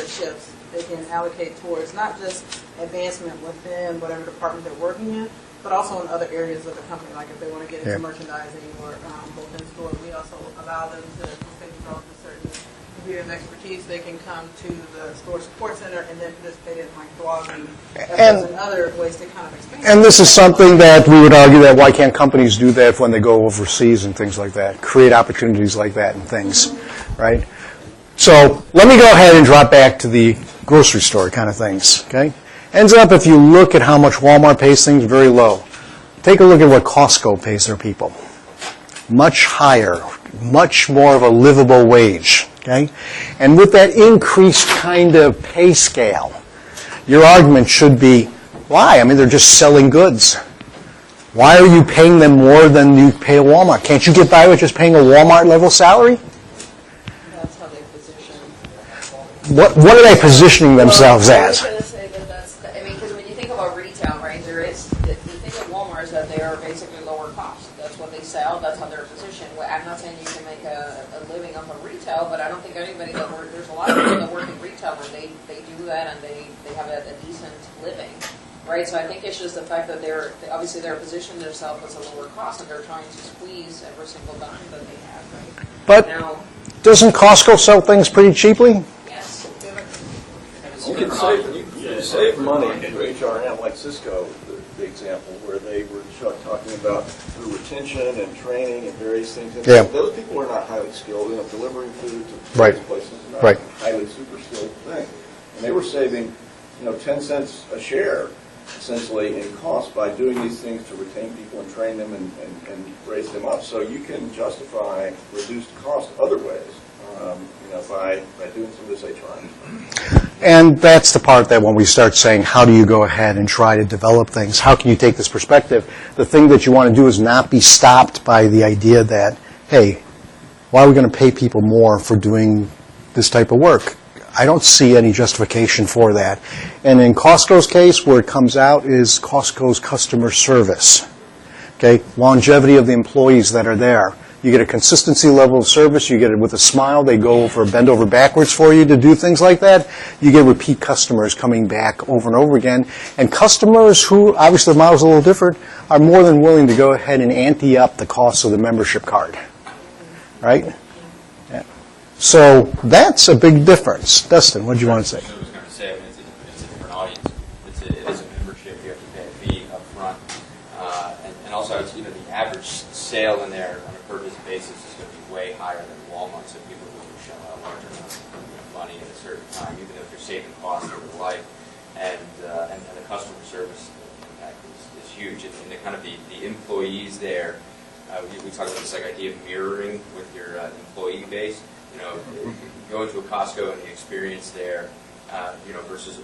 shifts, they can allocate towards not just advancement within whatever department they're working in, but also in other areas of the company, like if they want to get into merchandising or both in store, we also allow them to, if they develop a certain degree of expertise, they can come to the store support center and then participate in like blogging and other ways to kind of expand. And this is something that we would argue that why can't companies do that when they go overseas and things like that, create opportunities like that and things, right? So let me go ahead and drop back to the grocery store kind of things, okay? Ends up, if you look at how much Walmart pays things, very low. Take a look at what Costco pays their people. Much higher, much more of a livable wage, okay? And with that increased kind of pay scale, your argument should be, why? I mean, they're just selling goods. Why are you paying them more than you pay a Walmart? Can't you get by with just paying a Walmart level salary? That's how they position. What are they positioning themselves as? That's how they're positioned. I'm not saying you can make a living off of retail, but I don't think anybody that works, there's a lot of people that work in retail where they do that and they have a decent living, right? So I think it's just the fact that they're positioning themselves as a lower cost and they're trying to squeeze every single dime that they have, right? But now, doesn't Costco sell things pretty cheaply? yes. You can save money through HRM, like Cisco, the example, where they were talking about through retention and training and various things. And those people are not highly skilled. Delivering food to places is not a highly super skilled thing. And they were saving, 10 cents a share, essentially, in cost by doing these things to retain people and train them and raise them up. So you can justify reduced cost other ways, by doing some of this HRM. And that's the part that when we start saying, how do you go ahead and try to develop things? How can you take this perspective? The thing that you want to do is not be stopped by the idea that, hey, why are we going to pay people more for doing this type of work? I don't see any justification for that. And in Costco's case, where it comes out is Costco's customer service. Okay, longevity of the employees that are there. You get a consistency level of service. You get it with a smile. They go over, bend over backwards for you to do things like that. You get repeat customers coming back over and over again. And customers who, obviously the model's a little different, are more than willing to go ahead and ante up the cost of the membership card. Right? Yeah. So that's a big difference. Dustin, what do you want to say? I was going to say, I mean, it's a different audience. It is a membership. You have to pay a fee up front. And also, the average sale in there on a per visit basis is going to be way higher than Walmart. So people who shell out larger amounts of money at a certain time, even if they're saving costs over the life. And employees there. We talked about this like idea of mirroring with your employee base. You know, go into a Costco and the experience there, you know, versus a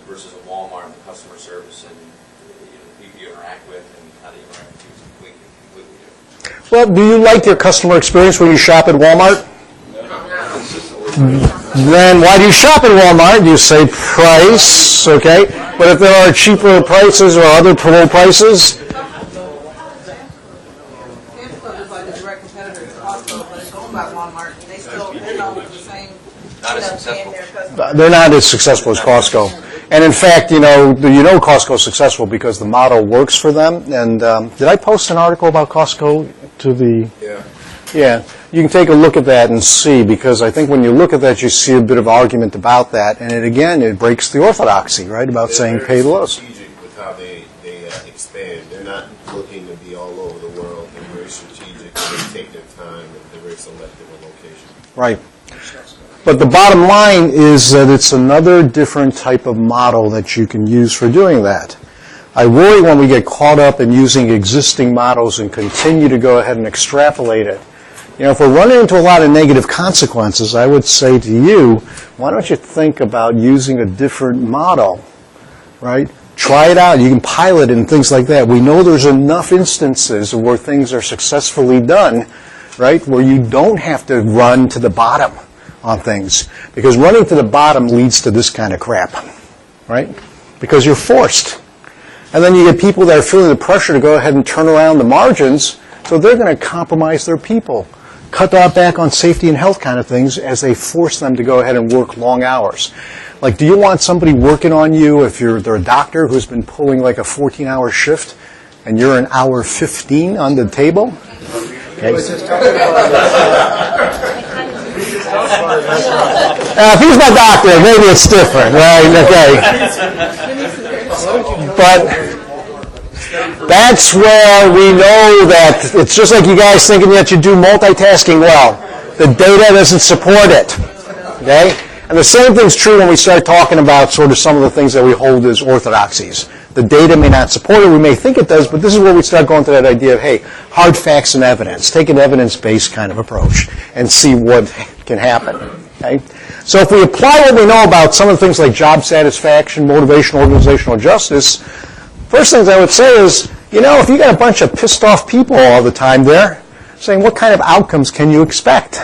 Walmart and the customer service and the people you interact with and how they interact with you is completely different. Well, do you like your customer experience when you shop at Walmart? Then why do you shop at Walmart? You say price, okay? But if there are cheaper prices or other low prices, Sam's Club is like a direct competitor to Costco, but it's owned by Walmart. They're known for the same. Not as successful. they're not as successful as Costco. And in fact, Costco is successful because the model works for them. And did I post an article about Costco to the? Yeah. Yeah. You can take a look at that and see, because I think when you look at that, you see a bit of argument about that. And it breaks the orthodoxy, right, about saying pay the lowest. They're strategic with how they expand. They're not looking to be all over the world. They're very strategic. They take their time, and they're very selective on location. Right. But the bottom line is that it's another different type of model that you can use for doing that. I worry when we get caught up in using existing models and continue to go ahead and extrapolate it. If we're running into a lot of negative consequences, I would say to you, why don't you think about using a different model, right? Try it out. You can pilot it and things like that. We know there's enough instances where things are successfully done, right, where you don't have to run to the bottom on things. Because running to the bottom leads to this kind of crap, right? Because you're forced. And then you get people that are feeling the pressure to go ahead and turn around the margins, so they're going to compromise their people, cut that back on safety and health kind of things as they force them to go ahead and work long hours. Like, do you want somebody working on you if they're a doctor who's been pulling like a 14-hour shift and you're an hour 15 on the table? Okay. If he's my doctor, maybe it's different, right? Okay. But that's where we know that it's just like you guys thinking that you do multitasking well. The data doesn't support it. Okay? And the same thing's true when we start talking about sort of some of the things that we hold as orthodoxies. The data may not support it. We may think it does, but this is where we start going to that idea of, hey, hard facts and evidence. Take an evidence-based kind of approach and see what can happen. Okay? So if we apply what we know about some of the things like job satisfaction, motivation, organizational justice, first things I would say is, if you got a bunch of pissed off people all the time there, saying what kind of outcomes can you expect?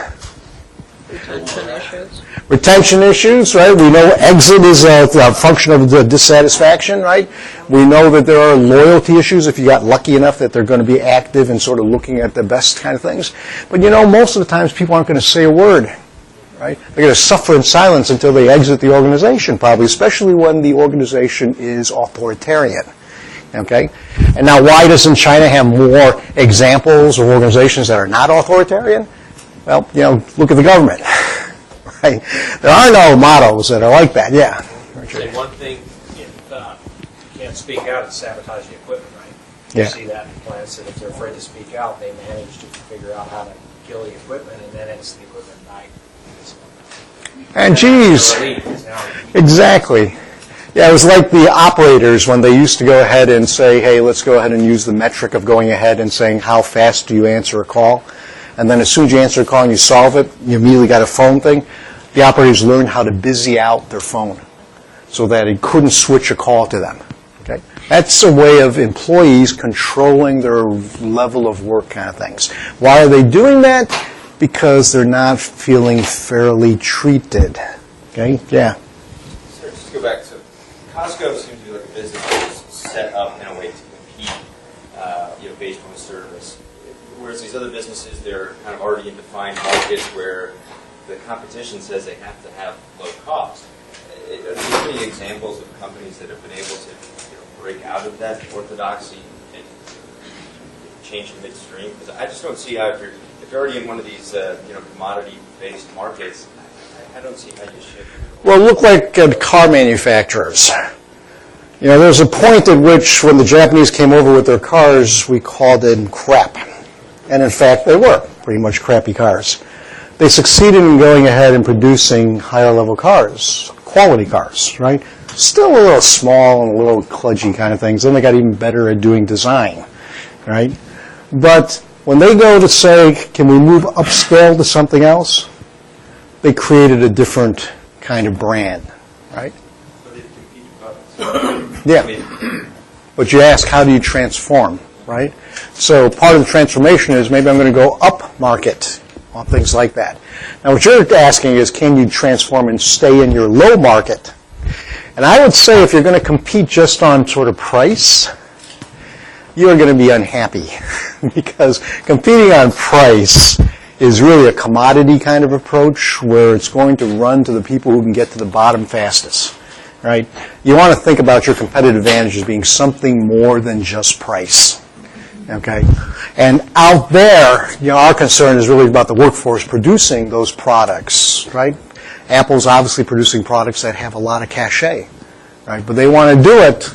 Retention issues, right? We know exit is a function of the dissatisfaction, right? We know that there are loyalty issues if you got lucky enough that they're going to be active and sort of looking at the best kind of things. But most of the times people aren't going to say a word, right? They're going to suffer in silence until they exit the organization, probably, especially when the organization is authoritarian. Okay? And now why doesn't China have more examples of organizations that are not authoritarian? Well, look at the government. Right? There are no models that are like that. Yeah. Say one thing, if you can't speak out and sabotage the equipment, right? Yeah. You see that in plants, and if they're afraid to speak out, they manage to figure out how to kill the equipment, and then it's the equipment night. And geez, exactly. Yeah, it was like the operators when they used to go ahead and say, hey, let's go ahead and use the metric of going ahead and saying, how fast do you answer a call? And then as soon as you answer a call and you solve it, you immediately got a phone thing. The operators learned how to busy out their phone so that it couldn't switch a call to them. Okay? That's a way of employees controlling their level of work kind of things. Why are they doing that? Because they're not feeling fairly treated. Okay? Yeah. Sir, just to go back to Costco seems to be like a business that's set up in a way to compete, based on the service. Whereas these other businesses, they're kind of already in defined markets where the competition says they have to have low cost. Are there any examples of companies that have been able to break out of that orthodoxy and change the midstream? Because I just don't see how if you're already in one of these commodity-based markets, I don't see how you shift. Well, look like car manufacturers. There's a point at which when the Japanese came over with their cars, we called them crap. And in fact, they were pretty much crappy cars. They succeeded in going ahead and producing higher level cars, quality cars, right? Still a little small and a little kludgy kind of things. Then they got even better at doing design, right? But when they go to say, can we move upscale to something else, they created a different kind of brand, right? Yeah. But you ask, how do you transform, right? So part of the transformation is maybe I'm going to go up market on things like that. Now what you're asking is, can you transform and stay in your low market? And I would say if you're going to compete just on sort of price, you're going to be unhappy because competing on price is really a commodity kind of approach where it's going to run to the people who can get to the bottom fastest, right? You want to think about your competitive advantage as being something more than just price, okay? And out there, our concern is really about the workforce producing those products, right? Apple's obviously producing products that have a lot of cachet, right? But they want to do it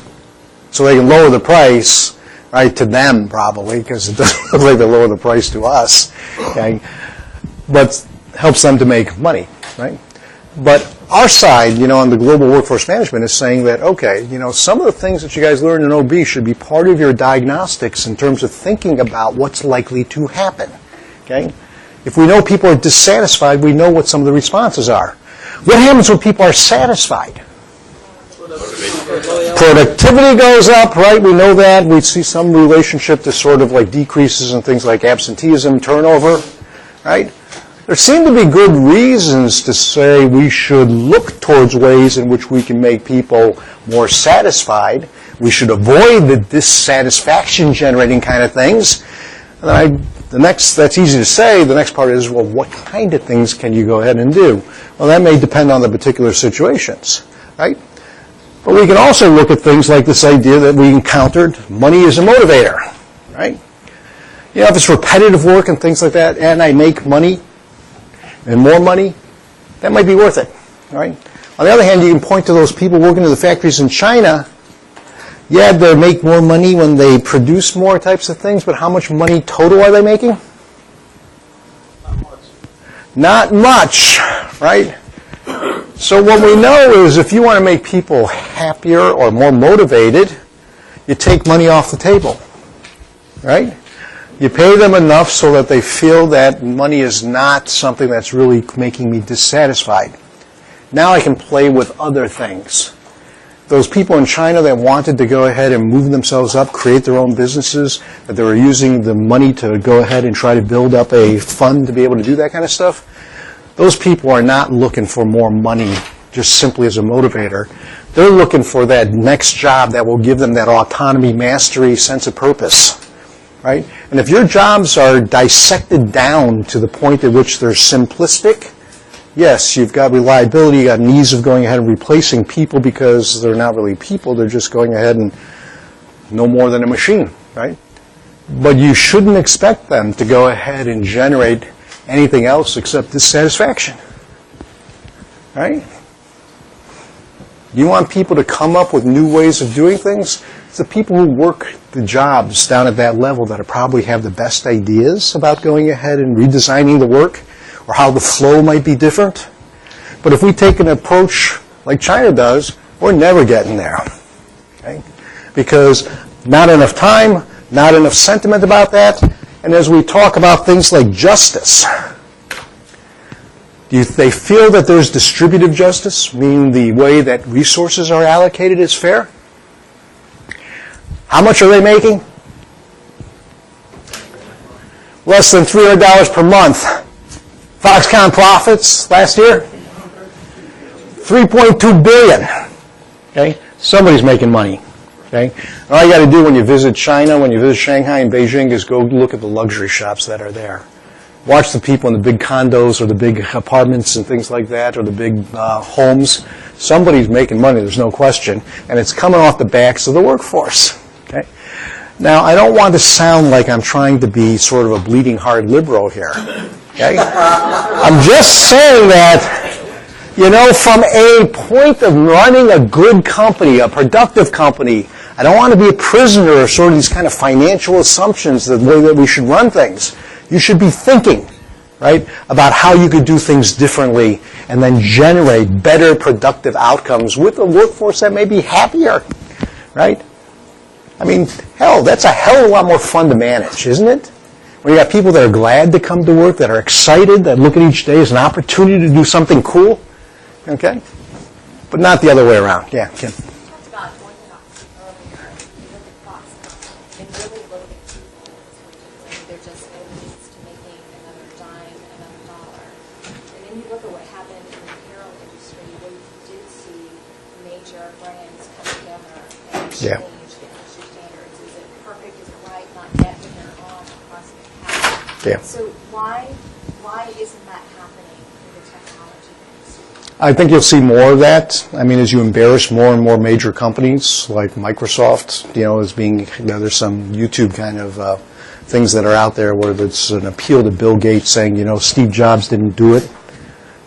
so they can lower the price, right, to them probably, because it doesn't look like they lower the price to us, okay? But helps them to make money, right? But our side, on the global workforce management is saying that, okay, some of the things that you guys learned in OB should be part of your diagnostics in terms of thinking about what's likely to happen, okay? If we know people are dissatisfied, we know what some of the responses are. What happens when people are satisfied? Productivity goes up, right? We know that. We see some relationship to sort of like decreases in things like absenteeism, turnover, right? There seem to be good reasons to say we should look towards ways in which we can make people more satisfied. We should avoid the dissatisfaction generating kind of things. And that's easy to say. The next part is, well, what kind of things can you go ahead and do? Well, that may depend on the particular situations, right? But we can also look at things like this idea that we encountered, money is a motivator, right? If it's repetitive work and things like that, and I make money and more money, that might be worth it, right? On the other hand, you can point to those people working in the factories in China. Yeah, they make more money when they produce more types of things, but how much money total are they making? Not much, right? So what we know is if you want to make people happier or more motivated, you take money off the table, right? You pay them enough so that they feel that money is not something that's really making me dissatisfied. Now I can play with other things. Those people in China that wanted to go ahead and move themselves up, create their own businesses, that they were using the money to go ahead and try to build up a fund to be able to do that kind of stuff, those people are not looking for more money just simply as a motivator. They're looking for that next job that will give them that autonomy, mastery, sense of purpose, right? And if your jobs are dissected down to the point at which they're simplistic, yes, you've got reliability, you've got an ease of going ahead and replacing people because they're not really people, they're just going ahead and no more than a machine, right? But you shouldn't expect them to go ahead and generate anything else except dissatisfaction, right? You want people to come up with new ways of doing things? It's the people who work the jobs down at that level that probably have the best ideas about going ahead and redesigning the work or how the flow might be different. But if we take an approach like China does, we're never getting there, okay? Because not enough time, not enough sentiment about that. And as we talk about things like justice, do they feel that there's distributive justice, meaning the way that resources are allocated is fair? How much are they making? Less than $300 per month. Foxconn profits last year? $3.2 billion. Okay? Somebody's making money. Okay? And all you got to do when you visit China, when you visit Shanghai and Beijing, is go look at the luxury shops that are there. Watch the people in the big condos or the big apartments and things like that, or the big homes. Somebody's making money, there's no question, and it's coming off the backs of the workforce. Okay? Now, I don't want to sound like I'm trying to be sort of a bleeding heart liberal here. Okay? I'm just saying that, from a point of running a good company, a productive company, I don't want to be a prisoner of sort of these kind of financial assumptions, the way that we should run things. You should be thinking, right, about how you could do things differently and then generate better productive outcomes with a workforce that may be happier, right? I mean, hell, that's a hell of a lot more fun to manage, isn't it? When you got people that are glad to come to work, that are excited, that look at each day as an opportunity to do something cool, okay? But not the other way around. Yeah, Kim. Yeah. Yeah. So why isn't that happening in the technology industry? I think you'll see more of that. I mean, as you embarrass more and more major companies like Microsoft, as being, there's some YouTube kind of things that are out there where it's an appeal to Bill Gates saying, Steve Jobs didn't do it.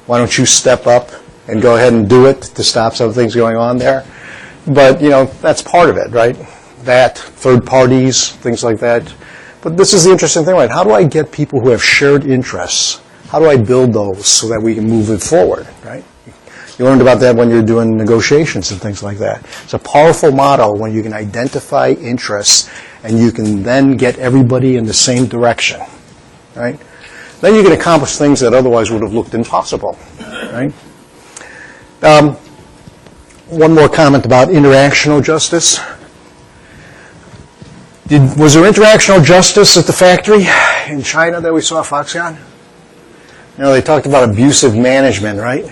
Why don't you step up and go ahead and do it to stop some things going on there? But, that's part of it, right? That, third parties, things like that. But this is the interesting thing, right? How do I get people who have shared interests? How do I build those so that we can move it forward, right? You learned about that when you're doing negotiations and things like that. It's a powerful model when you can identify interests and you can then get everybody in the same direction, right? Then you can accomplish things that otherwise would have looked impossible, right? One more comment about interactional justice. Was there interactional justice at the factory in China that we saw at Foxconn? They talked about abusive management, right?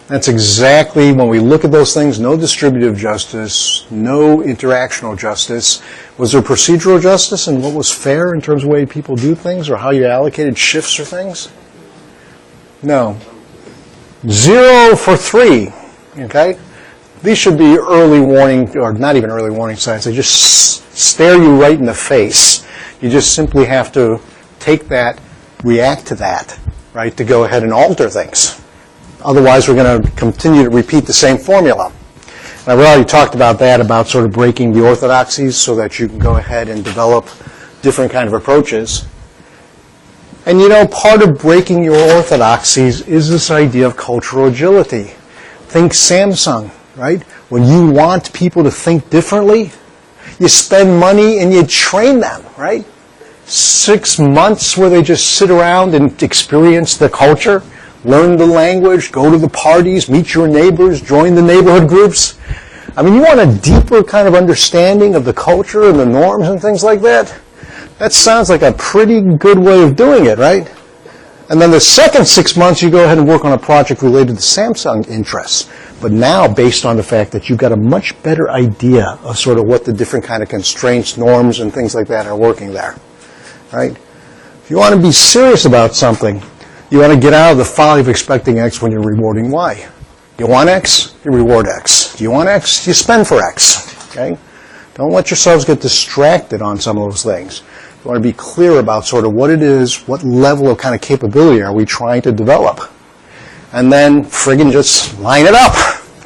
That's exactly, when we look at those things, no distributive justice, no interactional justice. Was there procedural justice and what was fair in terms of the way people do things or how you allocated shifts or things? No. 0 for 3, okay? These should be early warning, or not even early warning signs. They just stare you right in the face. You just simply have to take that, react to that, right, to go ahead and alter things. Otherwise, we're going to continue to repeat the same formula. And I've already talked about that, about sort of breaking the orthodoxies so that you can go ahead and develop different kind of approaches. And part of breaking your orthodoxies is this idea of cultural agility. Think Samsung, right? When you want people to think differently, you spend money and you train them, right? 6 months where they just sit around and experience the culture, learn the language, go to the parties, meet your neighbors, join the neighborhood groups. I mean, you want a deeper kind of understanding of the culture and the norms and things like that? That sounds like a pretty good way of doing it, right? And then the second 6 months, you go ahead and work on a project related to Samsung interests. But now, based on the fact that you've got a much better idea of sort of what the different kind of constraints, norms, and things like that are working there, right? If you want to be serious about something, you want to get out of the folly of expecting X when you're rewarding Y. You want X, you reward X. Do you want X, you spend for X, okay? Don't let yourselves get distracted on some of those things. You want to be clear about sort of what it is, what level of kind of capability are we trying to develop. And then friggin' just line it up,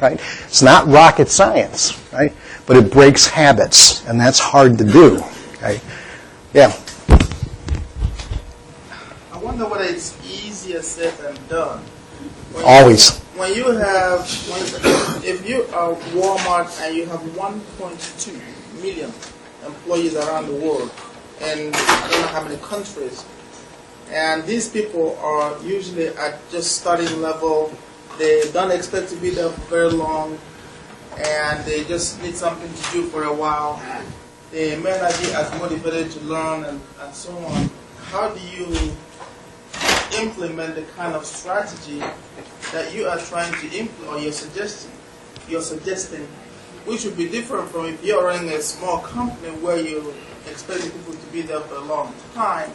right? It's not rocket science, right? But it breaks habits, and that's hard to do, okay? Yeah? I wonder whether it's easier said than done. Always. When you have, if you are Walmart and you have 1.2 million employees around the world, and I don't know how many countries, and these people are usually at just starting level. They don't expect to be there for very long, and they just need something to do for a while. They may not be as motivated to learn and so on. How do you implement the kind of strategy that you are trying to implement, or you're suggesting, which would be different from if you're running a small company where you expect people to be there for a long time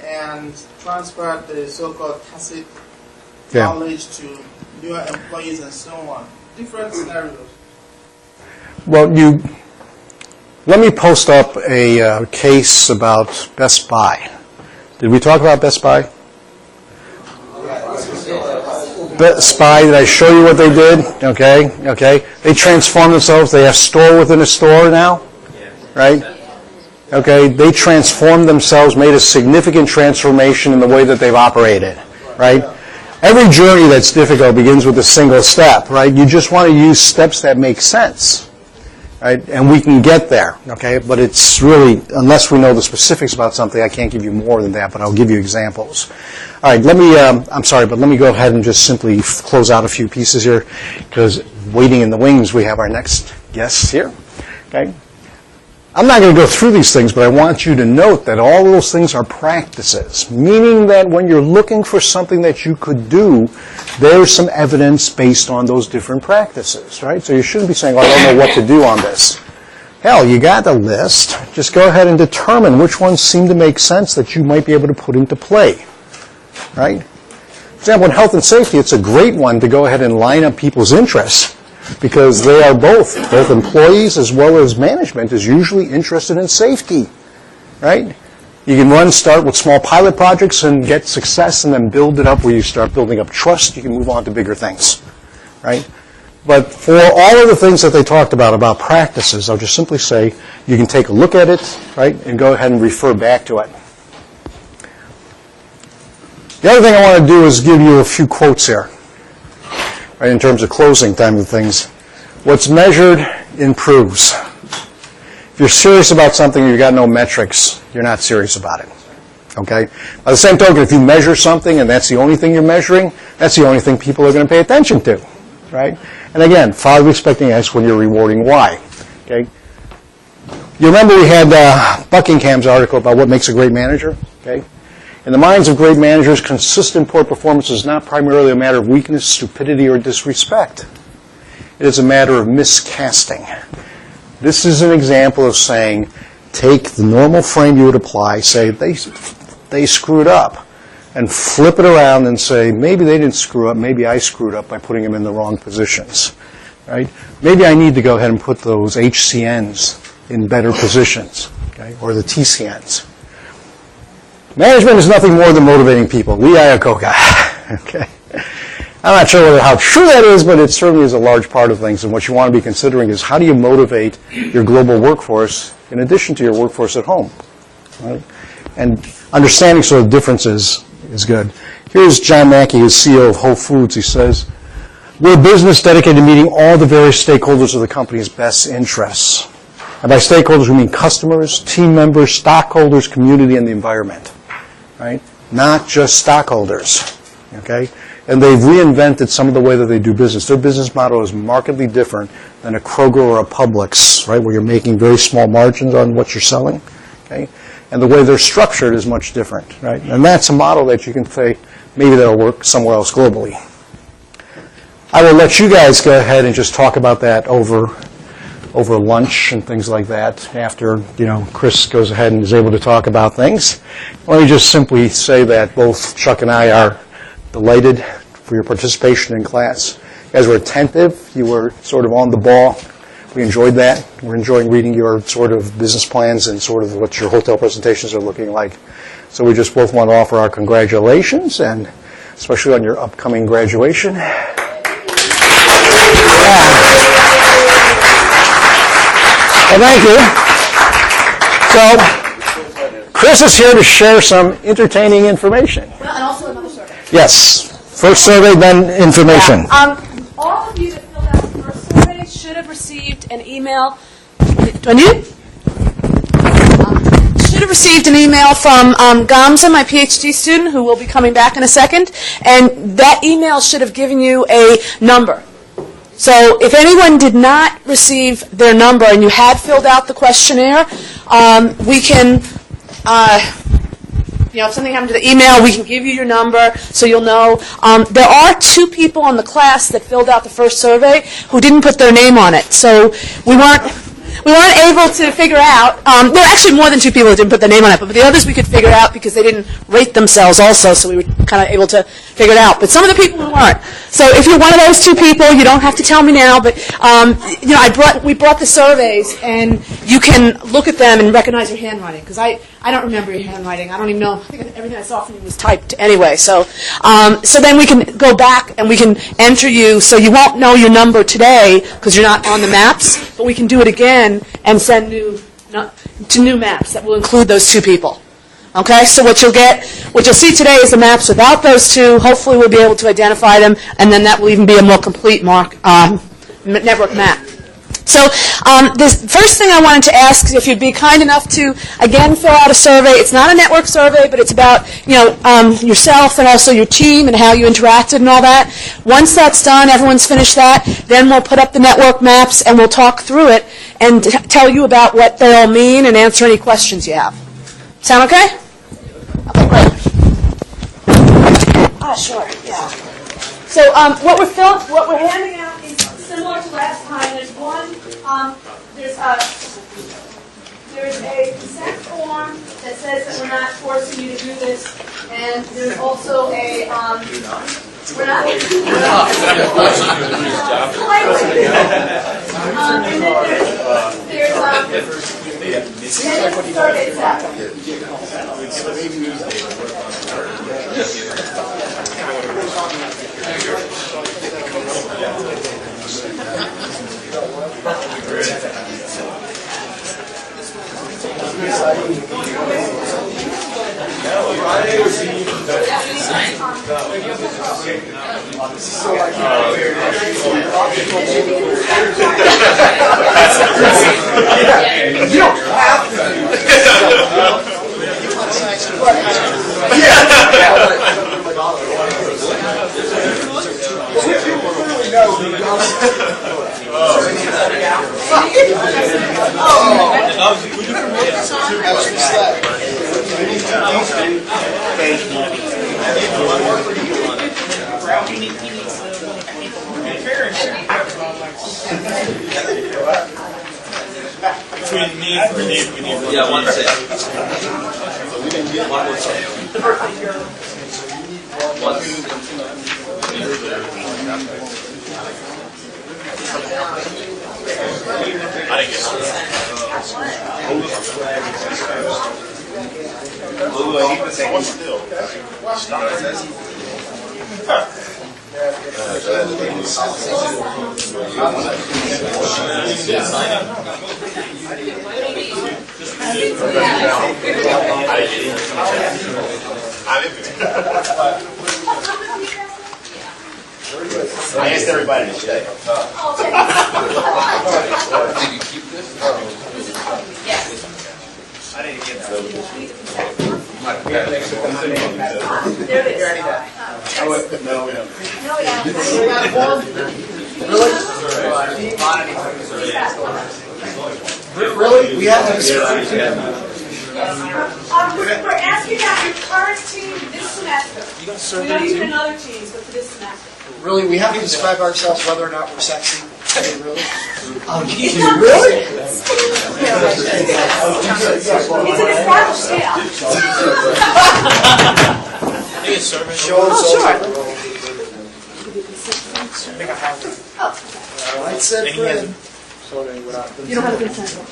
and transfer the so-called tacit knowledge to newer employees and so on. Different scenarios. Well, let me post up a case about Best Buy. Did we talk about Best Buy? Best Buy, did I show you what they did? Okay. They transformed themselves. They have store within a store now, right? Okay, they transformed themselves, made a significant transformation in the way that they've operated, right? Every journey that's difficult begins with a single step, right? You just want to use steps that make sense. right? And we can get there, okay? But it's really, unless we know the specifics about something, I can't give you more than that, but I'll give you examples. All right, let me, I'm sorry, but let me go ahead and just simply close out a few pieces here, because waiting in the wings, we have our next guests here, okay? I'm not going to go through these things, but I want you to note that all those things are practices, meaning that when you're looking for something that you could do, there's some evidence based on those different practices, right? So you shouldn't be saying, oh, I don't know what to do on this. Hell, you got the list. Just go ahead and determine which ones seem to make sense that you might be able to put into play, right? For example, in health and safety, it's a great one to go ahead and line up people's interests, because they are both employees as well as management is usually interested in safety, right? You can start with small pilot projects and get success and then build it up where you start building up trust. You can move on to bigger things, right? But for all of the things that they talked about practices, I'll just simply say you can take a look at it, right, and go ahead and refer back to it. The other thing I want to do is give you a few quotes here. Right, in terms of closing time of things. What's measured improves. If you're serious about something and you've got no metrics, you're not serious about it. Okay? By the same token, if you measure something and that's the only thing you're measuring, that's the only thing people are going to pay attention to. Right? And again, follow the expecting X when you're rewarding Y. Okay? You remember we had Buckingham's article about what makes a great manager? Okay? In the minds of great managers, consistent poor performance is not primarily a matter of weakness, stupidity, or disrespect. It is a matter of miscasting. This is an example of saying, take the normal frame you would apply, say they screwed up, and flip it around and say, maybe they didn't screw up, maybe I screwed up by putting them in the wrong positions. Right? Maybe I need to go ahead and put those HCNs in better positions, okay? Or the TCNs. Management is nothing more than motivating people. Lee Iacocca. Okay. I'm not sure how true that is, but it certainly is a large part of things. And what you want to be considering is how do you motivate your global workforce in addition to your workforce at home? Right? And understanding sort of differences is good. Here's John Mackey, who's CEO of Whole Foods. He says, we're a business dedicated to meeting all the various stakeholders of the company's best interests. And by stakeholders, we mean customers, team members, stockholders, community, and the environment. Right? Not just stockholders, okay? And they've reinvented some of the way that they do business. Their business model is markedly different than a Kroger or a Publix, right, where you're making very small margins on what you're selling, okay? And the way they're structured is much different, right? And that's a model that you can say maybe that'll work somewhere else globally. I will let you guys go ahead and just talk about that over lunch and things like that after, Chris goes ahead and is able to talk about things. Let me just simply say that both Chuck and I are delighted for your participation in class. You guys were attentive. You were sort of on the ball. We enjoyed that. We're enjoying reading your sort of business plans and sort of what your hotel presentations are looking like. So we just both want to offer our congratulations, and especially on your upcoming graduation. Well, thank you. So, Chris is here to share some entertaining information. Well, and also another survey. Yes. First survey, then information. Yeah. All of you that filled out the first survey should have received an email. Do I need it? Should have received an email from Gamza, my PhD student, who will be coming back in a second. And that email should have given you a number. So if anyone did not receive their number and you had filled out the questionnaire, we can, if something happened to the email, we can give you your number so you'll know. There are 2 people in the class that filled out the first survey who didn't put their name on it. So we weren't able to figure out. There are actually more than 2 people who didn't put their name on it, but the others we could figure out because they didn't rate themselves also, so we were kind of able to figure it out. But some of the people who weren't. So if you're one of those 2 people, you don't have to tell me now, but we brought the surveys, and you can look at them and recognize your handwriting, because I don't remember your handwriting. I don't even know. I think everything I saw from you was typed anyway. So then we can go back and we can enter you. So you won't know your number today because you're not on the maps, but we can do it again and send new maps that will include those 2 people. Okay, so what you'll see today is the maps without those 2. Hopefully we'll be able to identify them, and then that will even be a more complete network map. So the first thing I wanted to ask is if you'd be kind enough to, again, fill out a survey. It's not a network survey, but it's about yourself and also your team and how you interacted and all that. Once that's done, everyone's finished that, then we'll put up the network maps and we'll talk through it and tell you about what they all mean and answer any questions you have. Sound okay? Okay, great. Sure, yeah. So what we're handing out is similar to last time. There's one, there's a consent form that says that we're not forcing you to do this, and there's also a, we're not. And then there's survey stuff. You don't have to. Yeah, one second. One I didn't get I asked everybody to stay. Did you keep this? Yes. I didn't get that. No, we don't. Really? We have to. We're asking about your current team this semester. We know you've been in other teams, but for this semester. Really, we have to describe ourselves whether or not we're sexy. I mean, really? Really? It's an established scale. Show us sure. I said Fred. You don't have a consent form.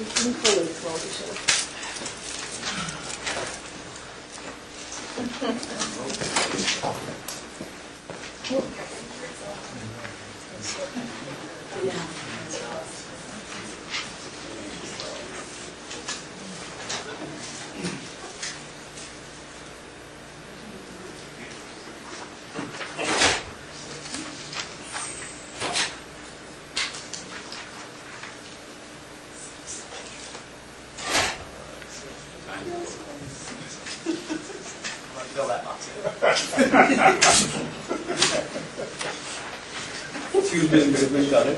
Let me pull it as well to show. Fill that box. 2 minutes have been done.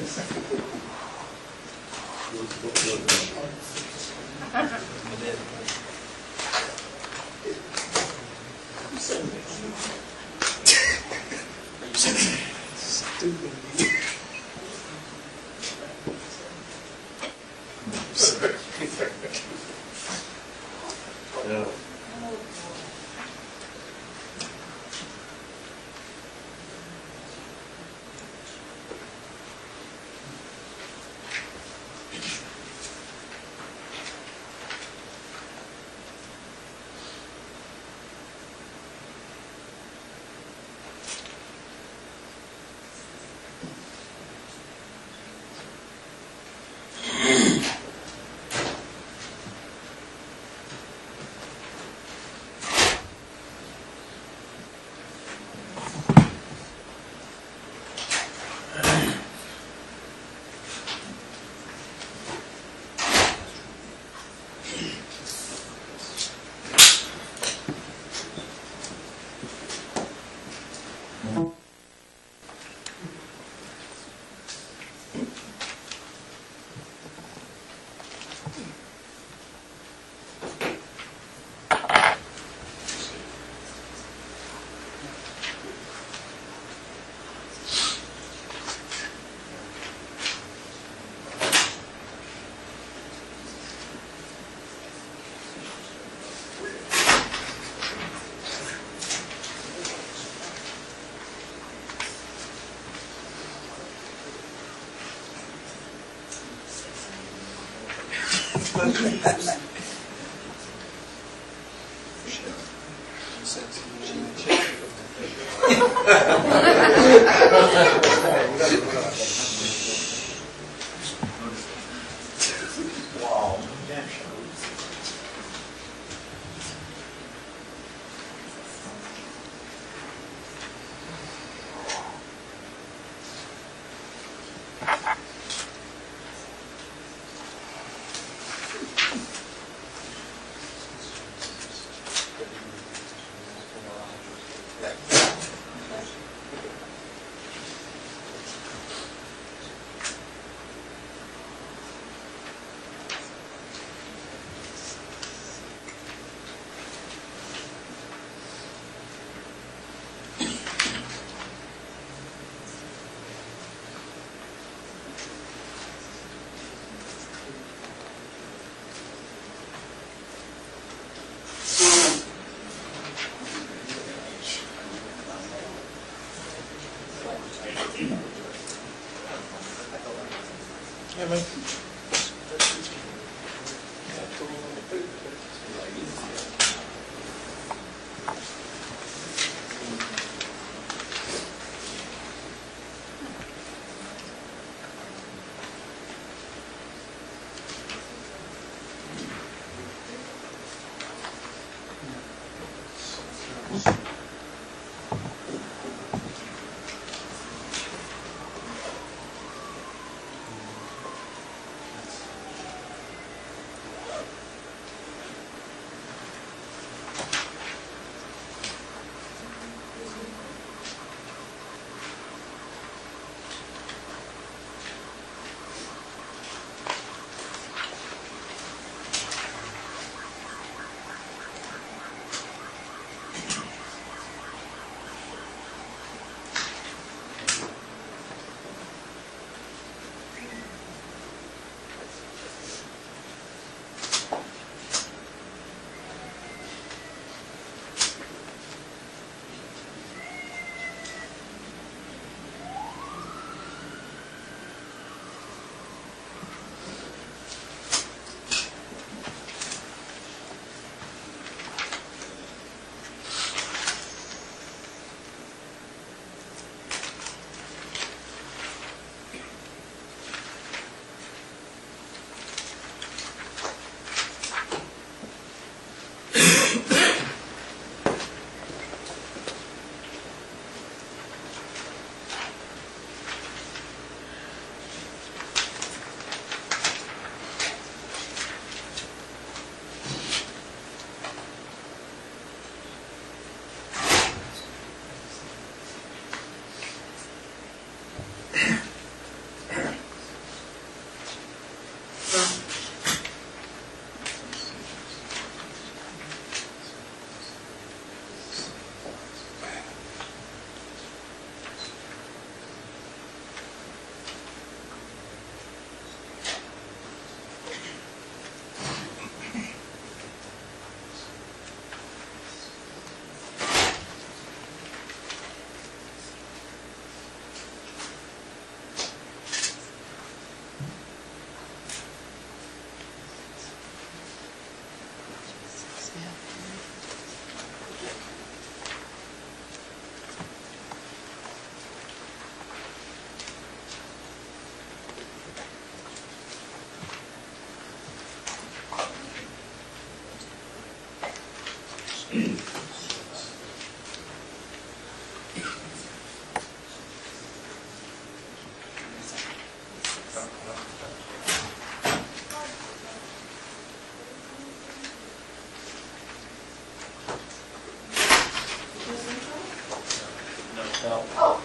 Oh.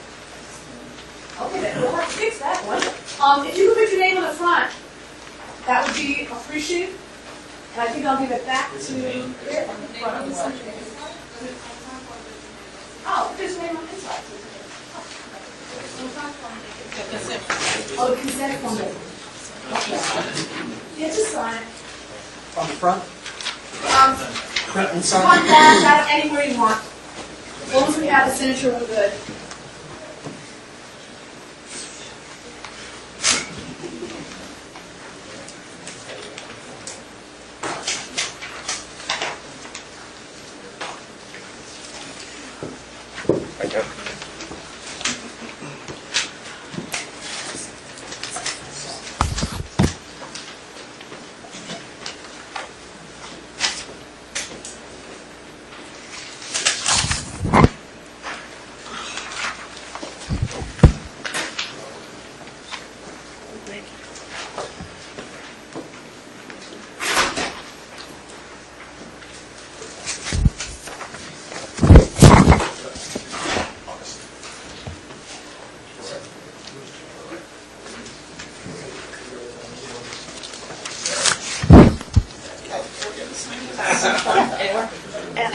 Okay, then we'll have to fix that one. If you could put your name on the front, that would be appreciated. And I think I'll give it back to here. Oh, put his name on this side. Oh, the consent form. Yeah, just sign it. On the front? Print and sign? Front, back, anywhere you want. As long as we have the signature, we're good.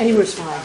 Anywhere's fine.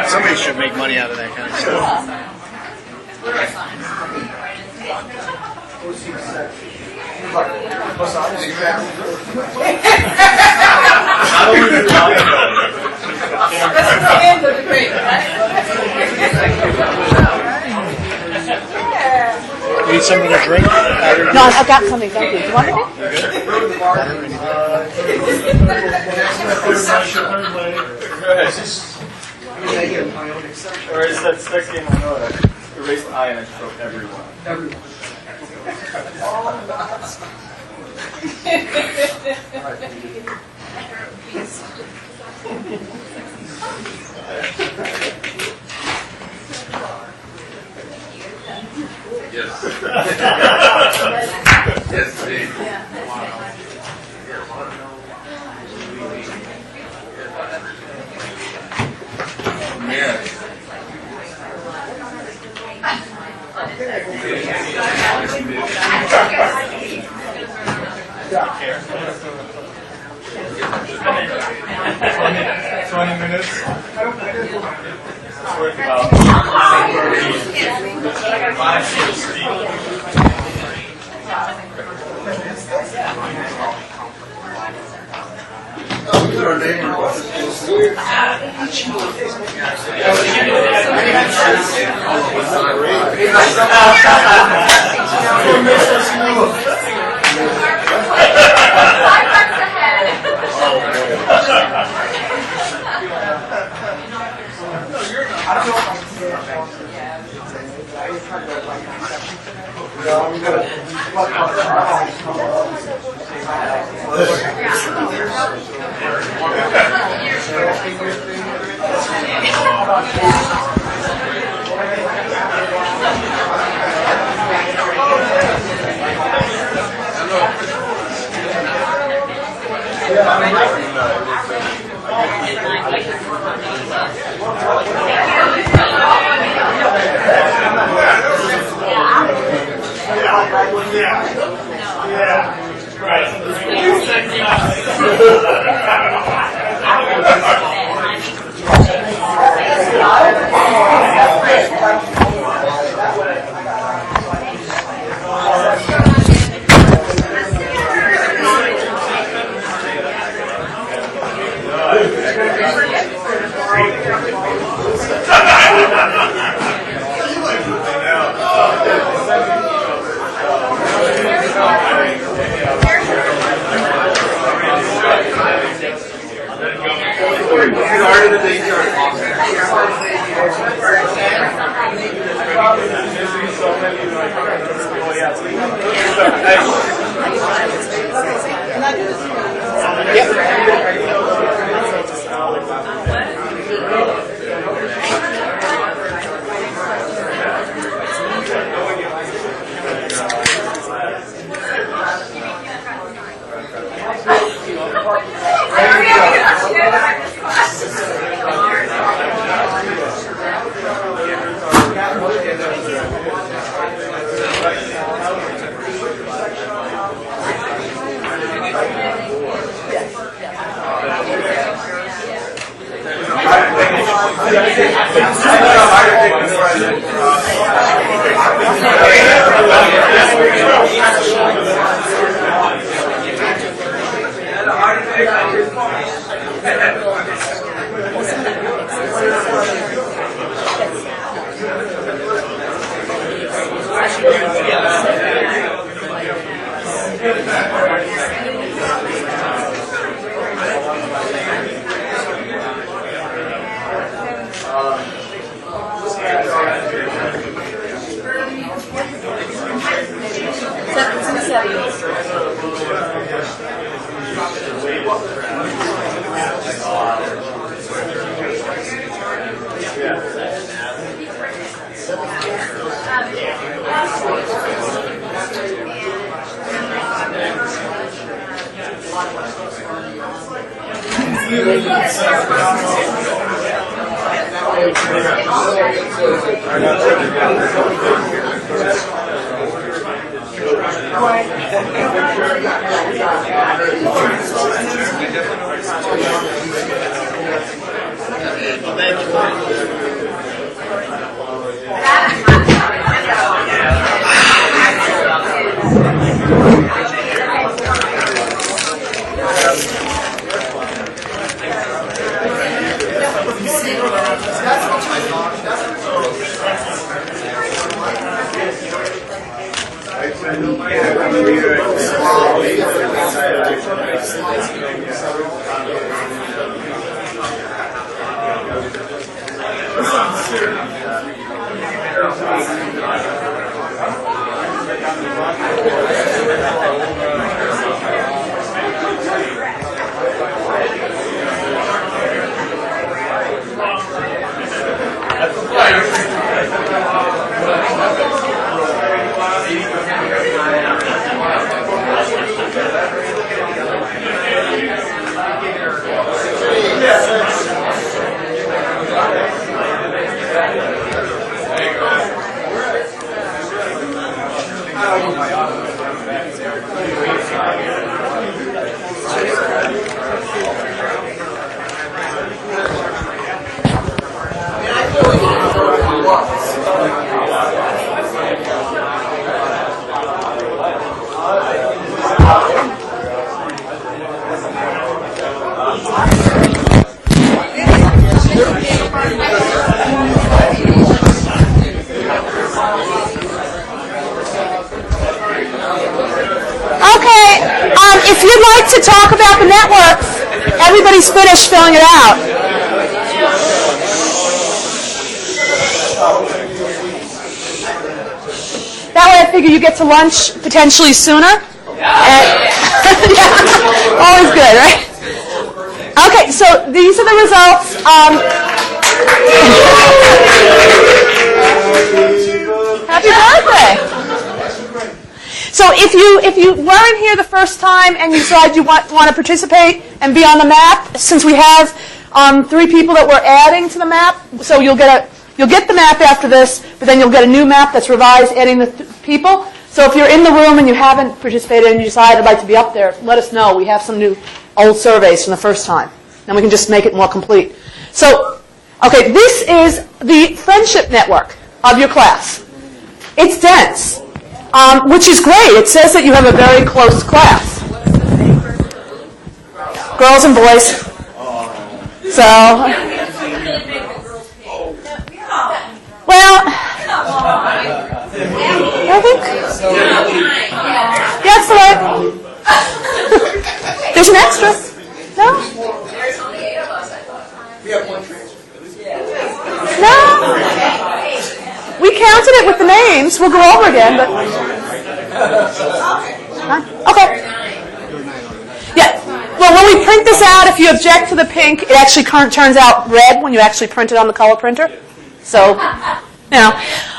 Somebody should make money out of that kind of stuff. You need something to drink? No, I've got something. Thank you. Do you want anything? Or is that sex game I know that erased I and I just wrote everyone. Everyone. Yes. Yes, please. Yeah. Twenty minutes. It's worth about 5 If you'd like to talk about the network, everybody's finished filling it out. That way I figure you get to lunch potentially sooner. Yeah. Always good, right? Okay, so these are the results. Happy birthday! So if you weren't here the first time and you decide you want to participate and be on the map, since we have 3 people that we're adding to the map, so you'll get the map after this, but then you'll get a new map that's revised, adding the people. So if you're in the room and you haven't participated and you decide I'd like to be up there, let us know. We have some new old surveys from the first time. Then we can just make it more complete. So, okay, this is the friendship network of your class. It's dense, which is great. It says that you have a very close class. Girls and boys. So, well, I think that's right. There's an extra. No? There's only 8 of us, I thought. We have 1 transfer. No. We counted it with the names. We'll go over again, but... Okay. Yeah. Well, when we print this out, if you object to the pink, it actually turns out red when you actually print it on the color printer. So,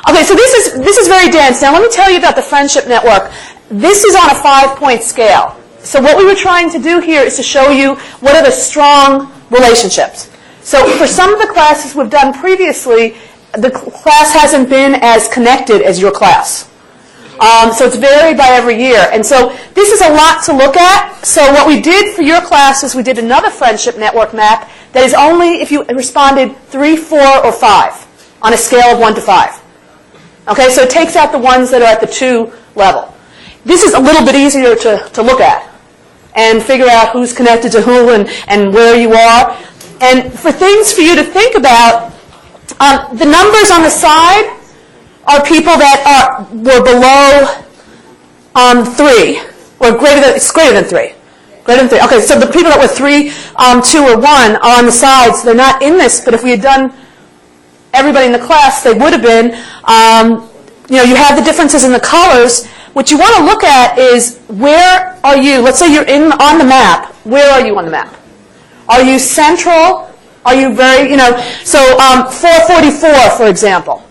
okay, so this is very dense. Now, let me tell you about the friendship network. This is on a 5-point scale. So what we were trying to do here is to show you what are the strong relationships. So for some of the classes we've done previously, the class hasn't been as connected as your class. So it's varied by every year. And so this is a lot to look at. So what we did for your class is we did another friendship network map that is only if you responded 3, 4, or 5 on a scale of 1 to 5. Okay, so it takes out the ones that are at the 2 level. This is a little bit easier to look at and figure out who's connected to who and where you are. And for things for you to think about, the numbers on the side are people that were below 3, or it's greater than 3. Greater than 3. Okay, so the people that were 3, 2, or 1 are on the sides. They're not in this, but if we had done everybody in the class, they would have been. You have the differences in the colors. What you want to look at is where are you? Let's say you're on the map. Where are you on the map? Are you central? Are you very, so 444, for example,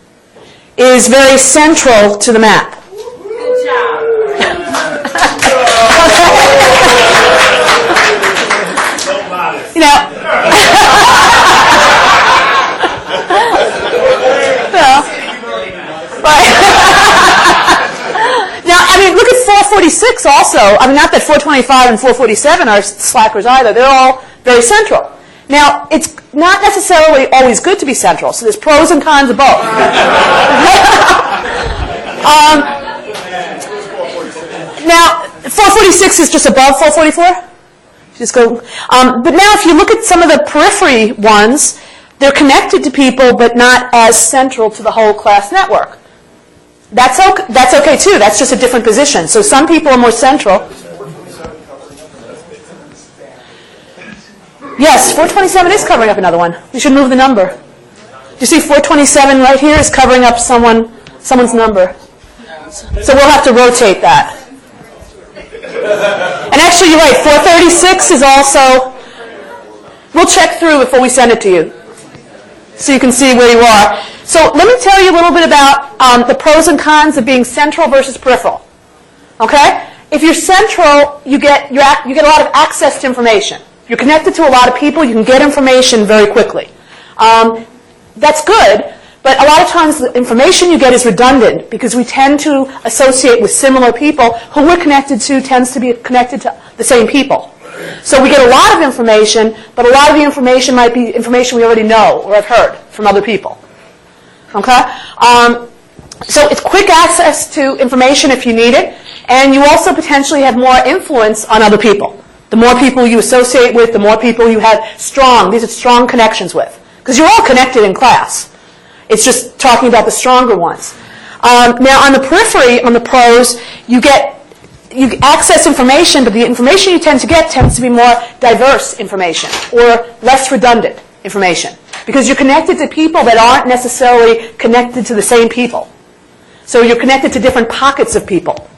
is very central to the map. Good job. Now, I mean, look at 446 also. I mean, not that 425 and 447 are slackers either. They're all very central. Now, it's not necessarily always good to be central, so there's pros and cons of both. Now, 446 is just above 444. Just go. But now, if you look at some of the periphery ones, they're connected to people, but not as central to the whole class network. That's okay too. That's just a different position. So some people are more central. Yes, 427 is covering up another one. We should move the number. You see 427 right here is covering up someone's number. So we'll have to rotate that. And actually, you're right, 436 is also, we'll check through before we send it to you so you can see where you are. So let me tell you a little bit about the pros and cons of being central versus peripheral. Okay? If you're central, you get a lot of access to information. You're connected to a lot of people. You can get information very quickly. That's good, but a lot of times the information you get is redundant because we tend to associate with similar people. Who we're connected to tends to be connected to the same people. So we get a lot of information, but a lot of the information might be information we already know or have heard from other people. Okay? So it's quick access to information if you need it, and you also potentially have more influence on other people. The more people you associate with, the more people you have these are strong connections with. Because you're all connected in class. It's just talking about the stronger ones. Now on the periphery, on the pros, you access information, but the information you tend to get tends to be more diverse information or less redundant information. Because you're connected to people that aren't necessarily connected to the same people. So you're connected to different pockets of people.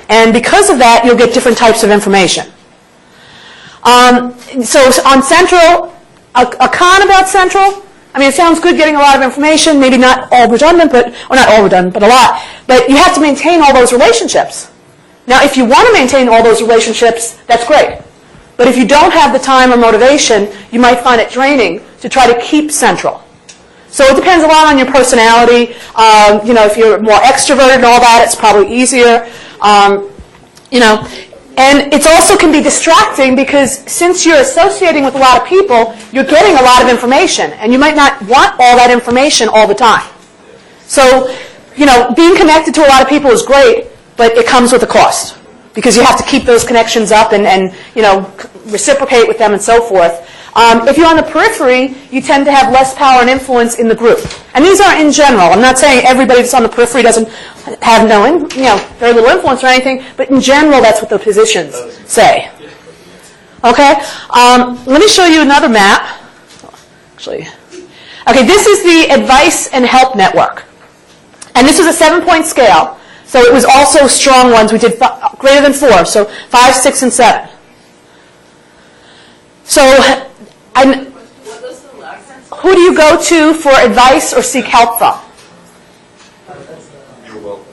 And because of that, you'll get different types of information. So on Central, a con about Central, I mean, it sounds good getting a lot of information, maybe not all redundant, or not all redundant, but a lot. But you have to maintain all those relationships. Now, if you want to maintain all those relationships, that's great. But if you don't have the time or motivation, you might find it draining to try to keep Central. So it depends a lot on your personality. You know, if you're more extroverted and all that, it's probably easier. You know, and it also can be distracting because since you're associating with a lot of people, you're getting a lot of information, and you might not want all that information all the time. So, you know, being connected to a lot of people is great, but it comes with a cost because you have to keep those connections up and you know, reciprocate with them and so forth. If you're on the periphery, you tend to have less power and influence in the group. And these are in general. I'm not saying everybody that's on the periphery doesn't have very little influence or anything, but in general, that's what the positions say. Okay? Let me show you another map. Actually, okay, this is the advice and help network. And this was a 7-point scale. So it was also strong ones. We did greater than 4, so 5, 6, and 7. So, who do you go to for advice or seek help from? You're welcome.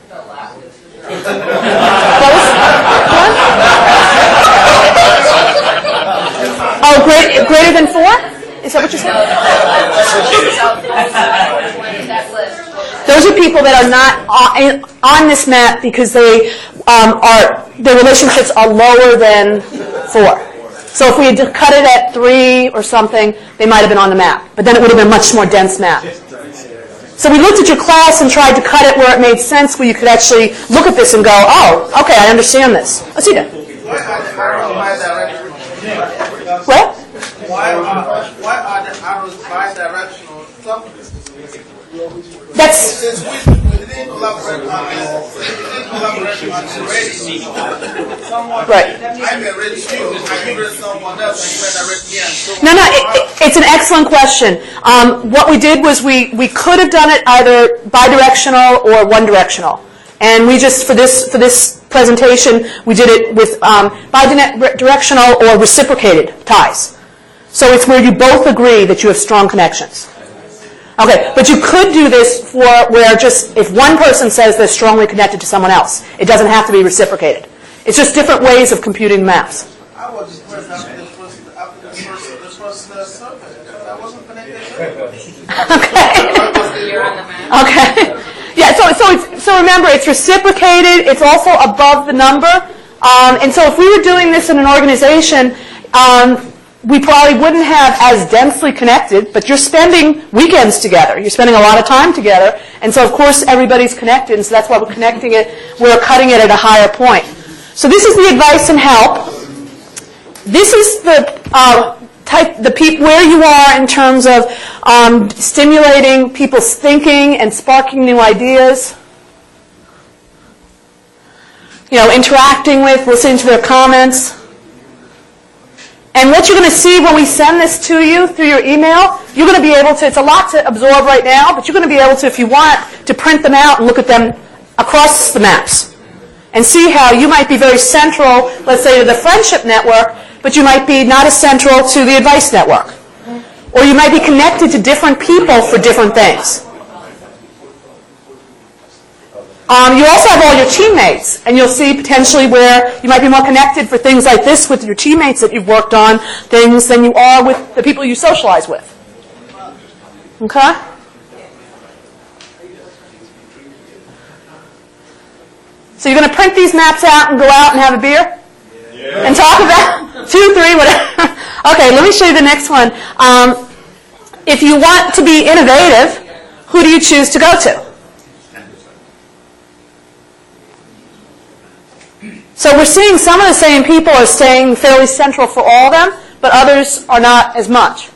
Oh, greater than 4? Is that what you said? Those are people that are not on this map because their relationships are lower than 4. So if we had cut it at 3 or something, they might have been on the map. But then it would have been a much more dense map. So we looked at your class and tried to cut it where it made sense, where you could actually look at this and go, oh, okay, I understand this. Let's see that. What? Why are the arrows bi-directional? That's... Since we didn't collaborate on this, someone, right. I may read you, and you read someone else, and you may not read me. No, it's an excellent question. What we did was we could have done it either bidirectional or one-directional. And we just, for this presentation, we did it with bidirectional or reciprocated ties. So it's where you both agree that you have strong connections. Okay, but you could do this for where just if one person says they're strongly connected to someone else, it doesn't have to be reciprocated. It's just different ways of computing maps. I was just after the first survey. I wasn't connected to Okay. Yeah, so remember, it's reciprocated. It's also above the number. And so if we were doing this in an organization, we probably wouldn't have as densely connected, but you're spending weekends together. You're spending a lot of time together. And so, of course, everybody's connected. And so that's why we're connecting it. We're cutting it at a higher point. So this is the advice and help. This is the where you are in terms of stimulating people's thinking and sparking new ideas. You know, interacting with, listening to their comments. And what you're going to see when we send this to you through your email, you're going to be able to, it's a lot to absorb right now, but you're going to be able to, if you want, to print them out and look at them across the maps. And see how you might be very central, let's say, to the friendship network, but you might be not as central to the advice network. Or you might be connected to different people for different things. You also have all your teammates, and you'll see potentially where you might be more connected for things like this with your teammates that you've worked on things than you are with the people you socialize with. Okay? So you're going to print these maps out and go out and have a beer? Yeah. And talk about 2, 3, whatever. Okay, let me show you the next one. If you want to be innovative, who do you choose to go to? So we're seeing some of the same people are staying fairly central for all of them, but others are not as much.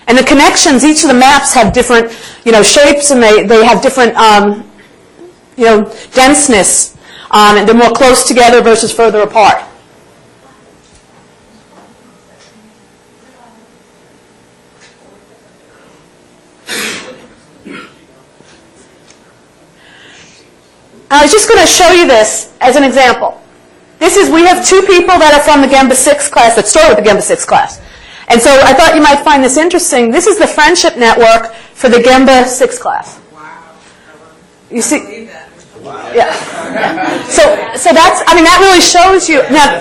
And the connections, each of the maps have different, shapes, and they have different, denseness, and they're more close together versus further apart. I was just going to show you this as an example. we have two people that are from the Gemba 6 class that started with the Gemba 6 class. And so I thought you might find this interesting. This is the friendship network for the Gemba 6 class. You see? Yeah. So that's, I mean, that really shows you. Now,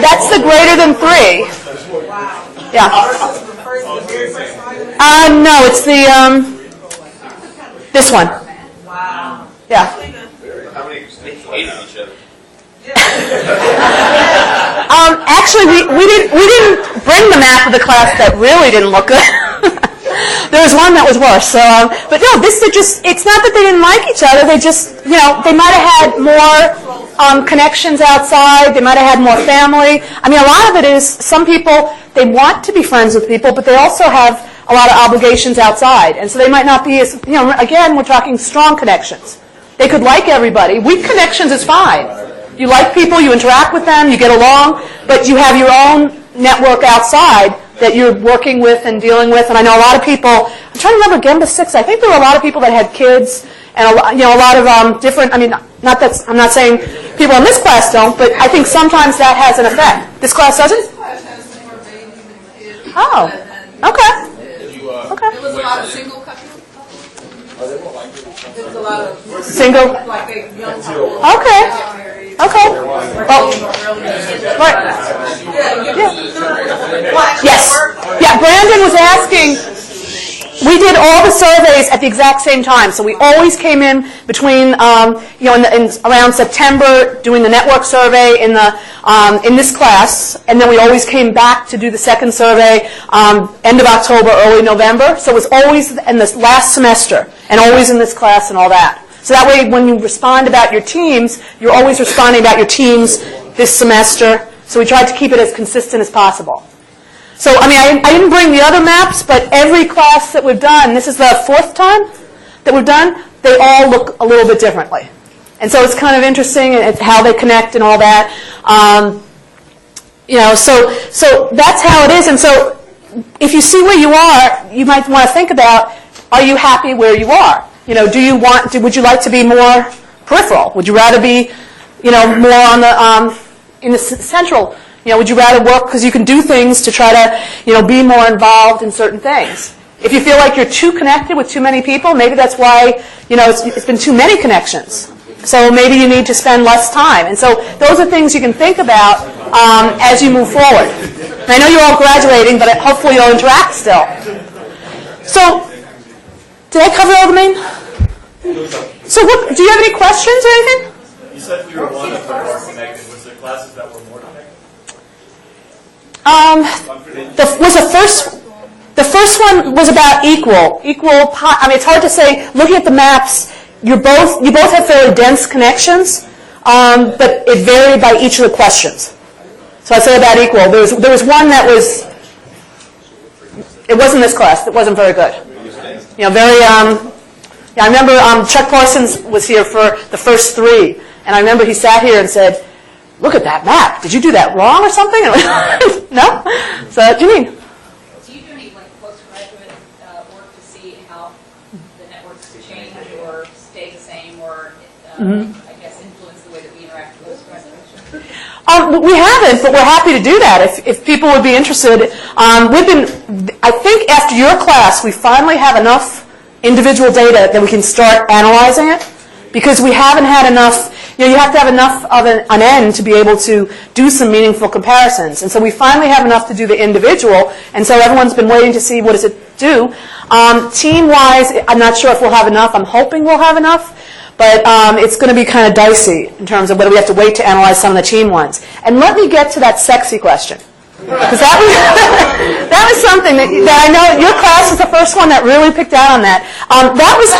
that's the greater than 3. Yeah. No, it's the, this one. Wow. Yeah. How many hated each other? Actually, we didn't bring the map of the class that really didn't look good. There was one that was worse. So, but no, it's not that they didn't like each other. They just, they might have had more connections outside. They might have had more family. I mean, a lot of it is some people, they want to be friends with people, but they also have a lot of obligations outside. And so they might not be as, again, we're talking strong connections. They could like everybody. Weak connections is fine. You like people, you interact with them, you get along, but you have your own network outside that you're working with and dealing with. And I know a lot of people, I'm trying to remember Gemba 6, I think there were a lot of people that had kids and a lot of different, I mean, I'm not saying people in this class don't, but I think sometimes that has an effect. This class doesn't? This class has more babies and kids. Oh, okay. Okay. There was a lot of single couples. There was a lot of single. Like they young couples. Okay. Okay. Well, right. Yes. Yeah, Brandon was asking. We did all the surveys at the exact same time, so we always came in between, around September, doing the network survey in this class, and then we always came back to do the second survey end of October, early November. So it was always in this last semester, and always in this class and all that. So that way, when you respond about your teams, you're always responding about your teams this semester. So we tried to keep it as consistent as possible. So, I mean, I didn't bring the other maps, but every class that we've done, this is the 4th time that we've done, they all look a little bit differently. And so it's kind of interesting it's how they connect and all that. So that's how it is. And so if you see where you are, you might want to think about, are you happy where you are? Would you like to be more peripheral? Would you rather be, more on the, in the central? Would you rather work because you can do things to try to, be more involved in certain things? If you feel like you're too connected with too many people, maybe that's why, it's been too many connections. So maybe you need to spend less time. And so those are things you can think about as you move forward. And I know you're all graduating, but hopefully you'll interact still. So, did I cover all the main? So do you have any questions or anything? You said we were one of the more connected. Was there classes that were more connected? The first one was about equal. I mean, it's hard to say. Looking at the maps, you both have fairly dense connections, but it varied by each of the questions. So I'd say about equal. There was one that was. It wasn't this class. It wasn't very good. I remember Chuck Parsons was here for the first 3, and I remember he sat here and said, "Look at that map. Did you do that wrong or something?" No? So, what do you mean? Do you do any postgraduate work to see how the networks change or stay the same or, I guess, influence the way that we interact with postgraduation? We haven't, but we're happy to do that if people would be interested. I think after your class, we finally have enough individual data that we can start analyzing it, because we haven't had enough. You have to have enough of an end to be able to do some meaningful comparisons. And so we finally have enough to do the individual, and so everyone's been waiting to see what does it do. Team-wise, I'm not sure if we'll have enough. I'm hoping we'll have enough, but it's going to be kind of dicey in terms of whether we have to wait to analyze some of the team ones. And let me get to that sexy question. Because that was something that I know your class was the first one that really picked out on that. That was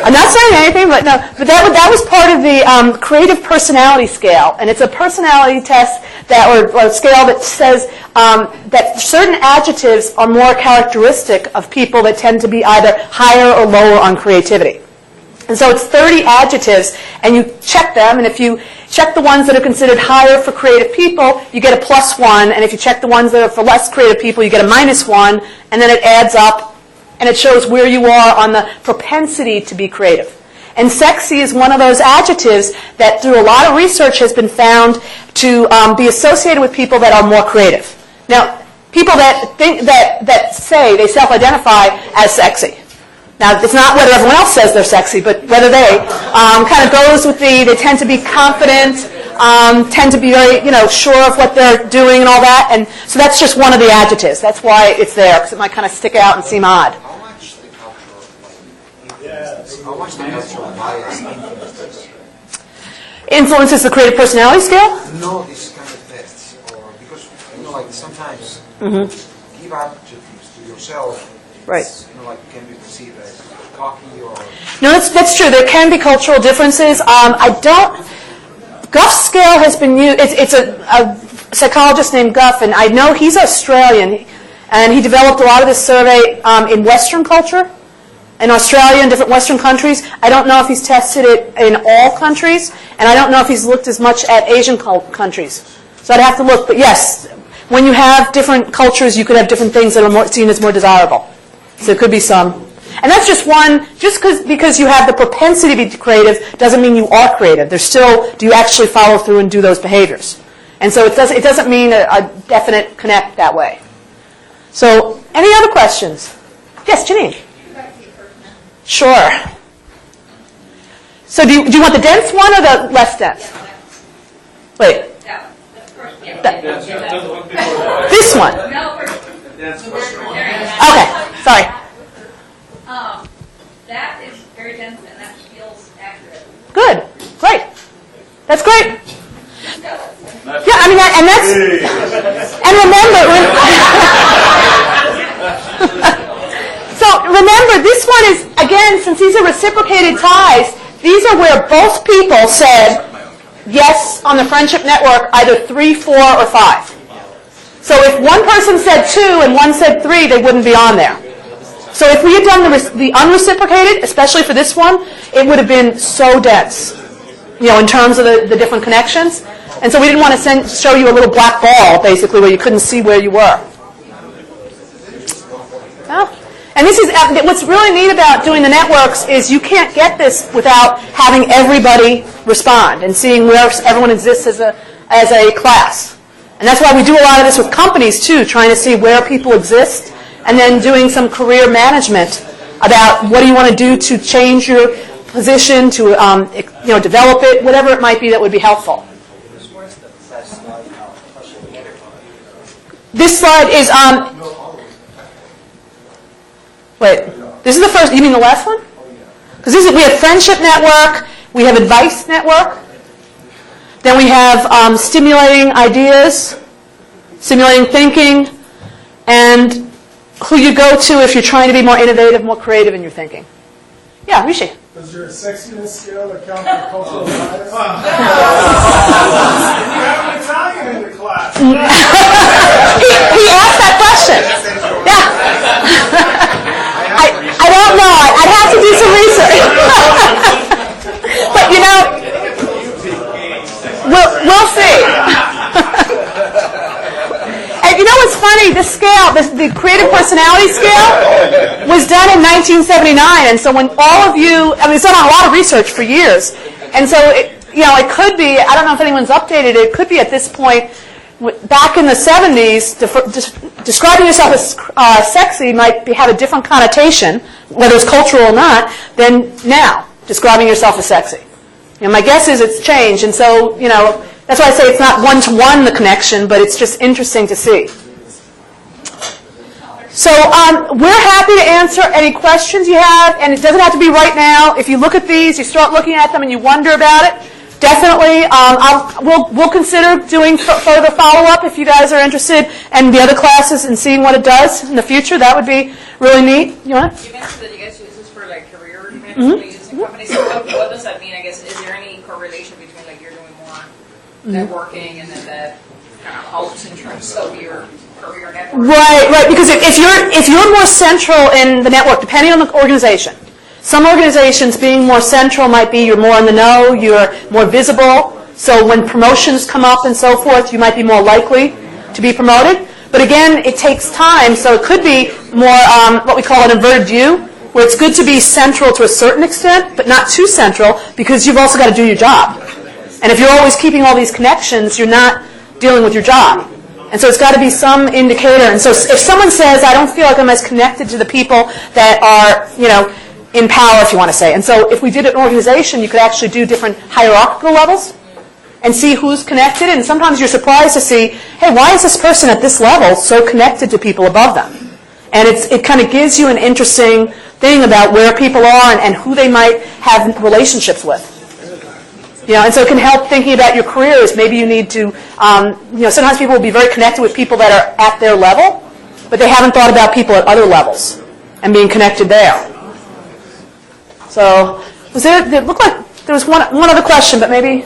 I'm not saying anything, but no. But that was part of the creative personality scale, and it's a personality test or scale that says that certain adjectives are more characteristic of people that tend to be either higher or lower on creativity. And so it's 30 adjectives, and you check them, and if you check the ones that are considered higher for creative people, you get a +1, and if you check the ones that are for less creative people, you get a -1, and then it adds up, and it shows where you are on the propensity to be creative. And sexy is one of those adjectives that through a lot of research has been found to be associated with people that are more creative. Now, people that say they self-identify as sexy. Now, it's not whether everyone else says they're sexy, but whether they kind of goes with they tend to be confident, tend to be very, sure of what they're doing and all that. And so that's just one of the adjectives. That's why it's there, because it might kind of stick out and seem odd. How much the cultural bias Influences the creative personality scale? No, these kind of tests, or because like sometimes give adjectives to yourself. Right. Like can be perceived as cocky or. No, that's true. There can be cultural differences. Guff's scale has been used. It's a psychologist named Guff, and I know he's Australian, and he developed a lot of this survey in Western culture. In Australia and different Western countries. I don't know if he's tested it in all countries, and I don't know if he's looked as much at Asian countries. So I'd have to look. But yes, when you have different cultures, you could have different things that are seen as more desirable. So there could be some. And that's just one, just because you have the propensity to be creative doesn't mean you are creative. There's still, do you actually follow through and do those behaviors? And so it doesn't mean a definite connect that way. So any other questions? Yes, Janine. Sure. So do you want the dense one or the less dense? Wait. This one. Okay. Sorry. That is very dense and that feels accurate. Good. Great. That's great. Yeah, I mean, and that's, and remember, so remember, this one is, again, since these are reciprocated ties, these are where both people said yes on the friendship network, either 3, 4, or 5. So if one person said 2 and one said 3, they wouldn't be on there. So if we had done the unreciprocated, especially for this one, it would have been so dense, in terms of the different connections. And so we didn't want to show you a little black ball, basically, where you couldn't see where you were. Oh. And this is what's really neat about doing the networks is you can't get this without having everybody respond and seeing where everyone exists as a class. And that's why we do a lot of this with companies too, trying to see where people exist, and then doing some career management about what do you want to do to change your position, to develop it, whatever it might be that would be helpful. This slide is wait, this is the first, you mean the last one? Because we have friendship network, we have advice network, then we have stimulating ideas, stimulating thinking, and who you go to if you're trying to be more innovative, more creative in your thinking. Yeah, Rishi. Does your sexiness scale account for cultural bias? You have an Italian in the class. he asked that question. Yeah. I don't know. I'd have to do some research. But we'll see. And what's funny? This scale, the creative personality scale, was done in 1979. And so when all of you, it's done a lot of research for years. And so, it could be, I don't know if anyone's updated it, it could be at this point, back in the 70s, describing yourself as sexy might have a different connotation, whether it's cultural or not, than now, describing yourself as sexy. My guess is it's changed, and so, that's why I say it's not one-to-one, the connection, but it's just interesting to see. So we're happy to answer any questions you have, and it doesn't have to be right now. If you look at these, you start looking at them, and you wonder about it, definitely, we'll consider doing further follow-up if you guys are interested in the other classes and seeing what it does in the future. That would be really neat. You want to? You mentioned that you guys use this for career management using companies. So what does that mean? I guess is there any correlation between you're doing more networking and then that kind of helps in terms of your career network? Right. Because if you're more central in the network, depending on the organization. Some organizations being more central might be you're more in the know, you're more visible. So when promotions come up and so forth, you might be more likely to be promoted. But again, it takes time, so it could be more what we call an inverted view. where it's good to be central to a certain extent, but not too central, because you've also got to do your job. And if you're always keeping all these connections, you're not dealing with your job. And so it's got to be some indicator. And so if someone says, I don't feel like I'm as connected to the people that are, in power, if you want to say. And so if we did an organization, you could actually do different hierarchical levels and see who's connected. And sometimes you're surprised to see, hey, why is this person at this level so connected to people above them? And it kind of gives you an interesting thing about where people are and who they might have relationships with. And so it can help thinking about your careers. Maybe you need to, sometimes people will be very connected with people that are at their level, but they haven't thought about people at other levels and being connected there. So, it looked like there was one other question, but maybe.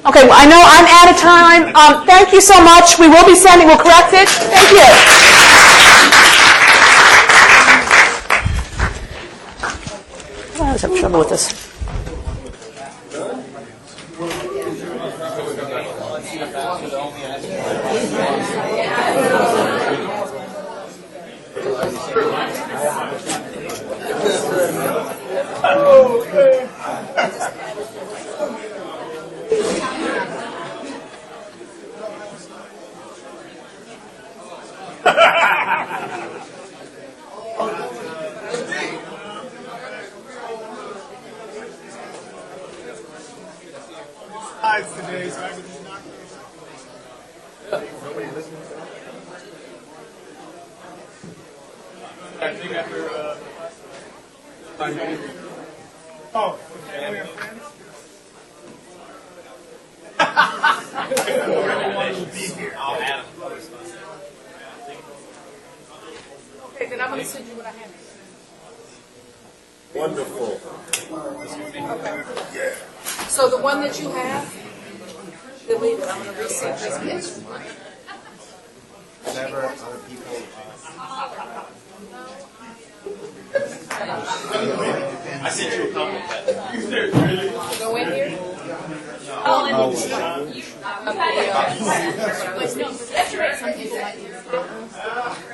Okay, well, I know I'm out of time. Thank you so much. We'll correct it. Thank you. I always have trouble with this. Today, so I can just knock I think after oh, okay. We have friends? Everyone will be here. I'll add them. Okay, then I'm going to send you what I have. Wonderful. Okay. So the one that you have, delete it. I'm going to resend this. Whenever other people. I sent you a comment. Go in here.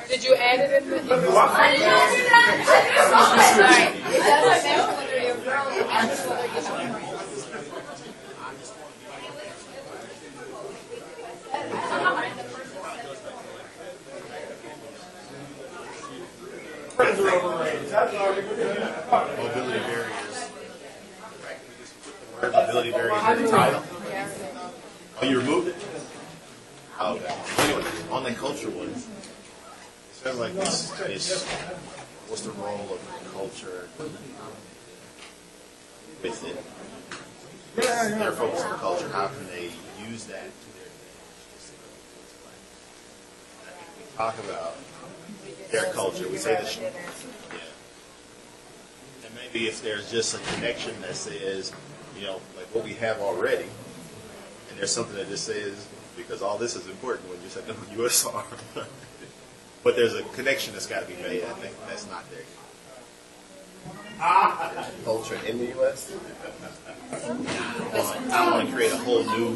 Did you add it in the? Mobility barriers. Mobility barriers in the title. Oh, you removed it? Oh, okay. Anyway, on the culture one, it's sort of like this, what's the role of culture with it? They're focused on culture. How can they use that to their advantage? We talk about their culture. We say that, and maybe if there's just a connection that says, like what we have already, and there's something that just says, because all this is important when you say no USR, but there's a connection that's got to be made. I think that's not there. Culture in the U.S. I want to create a whole new,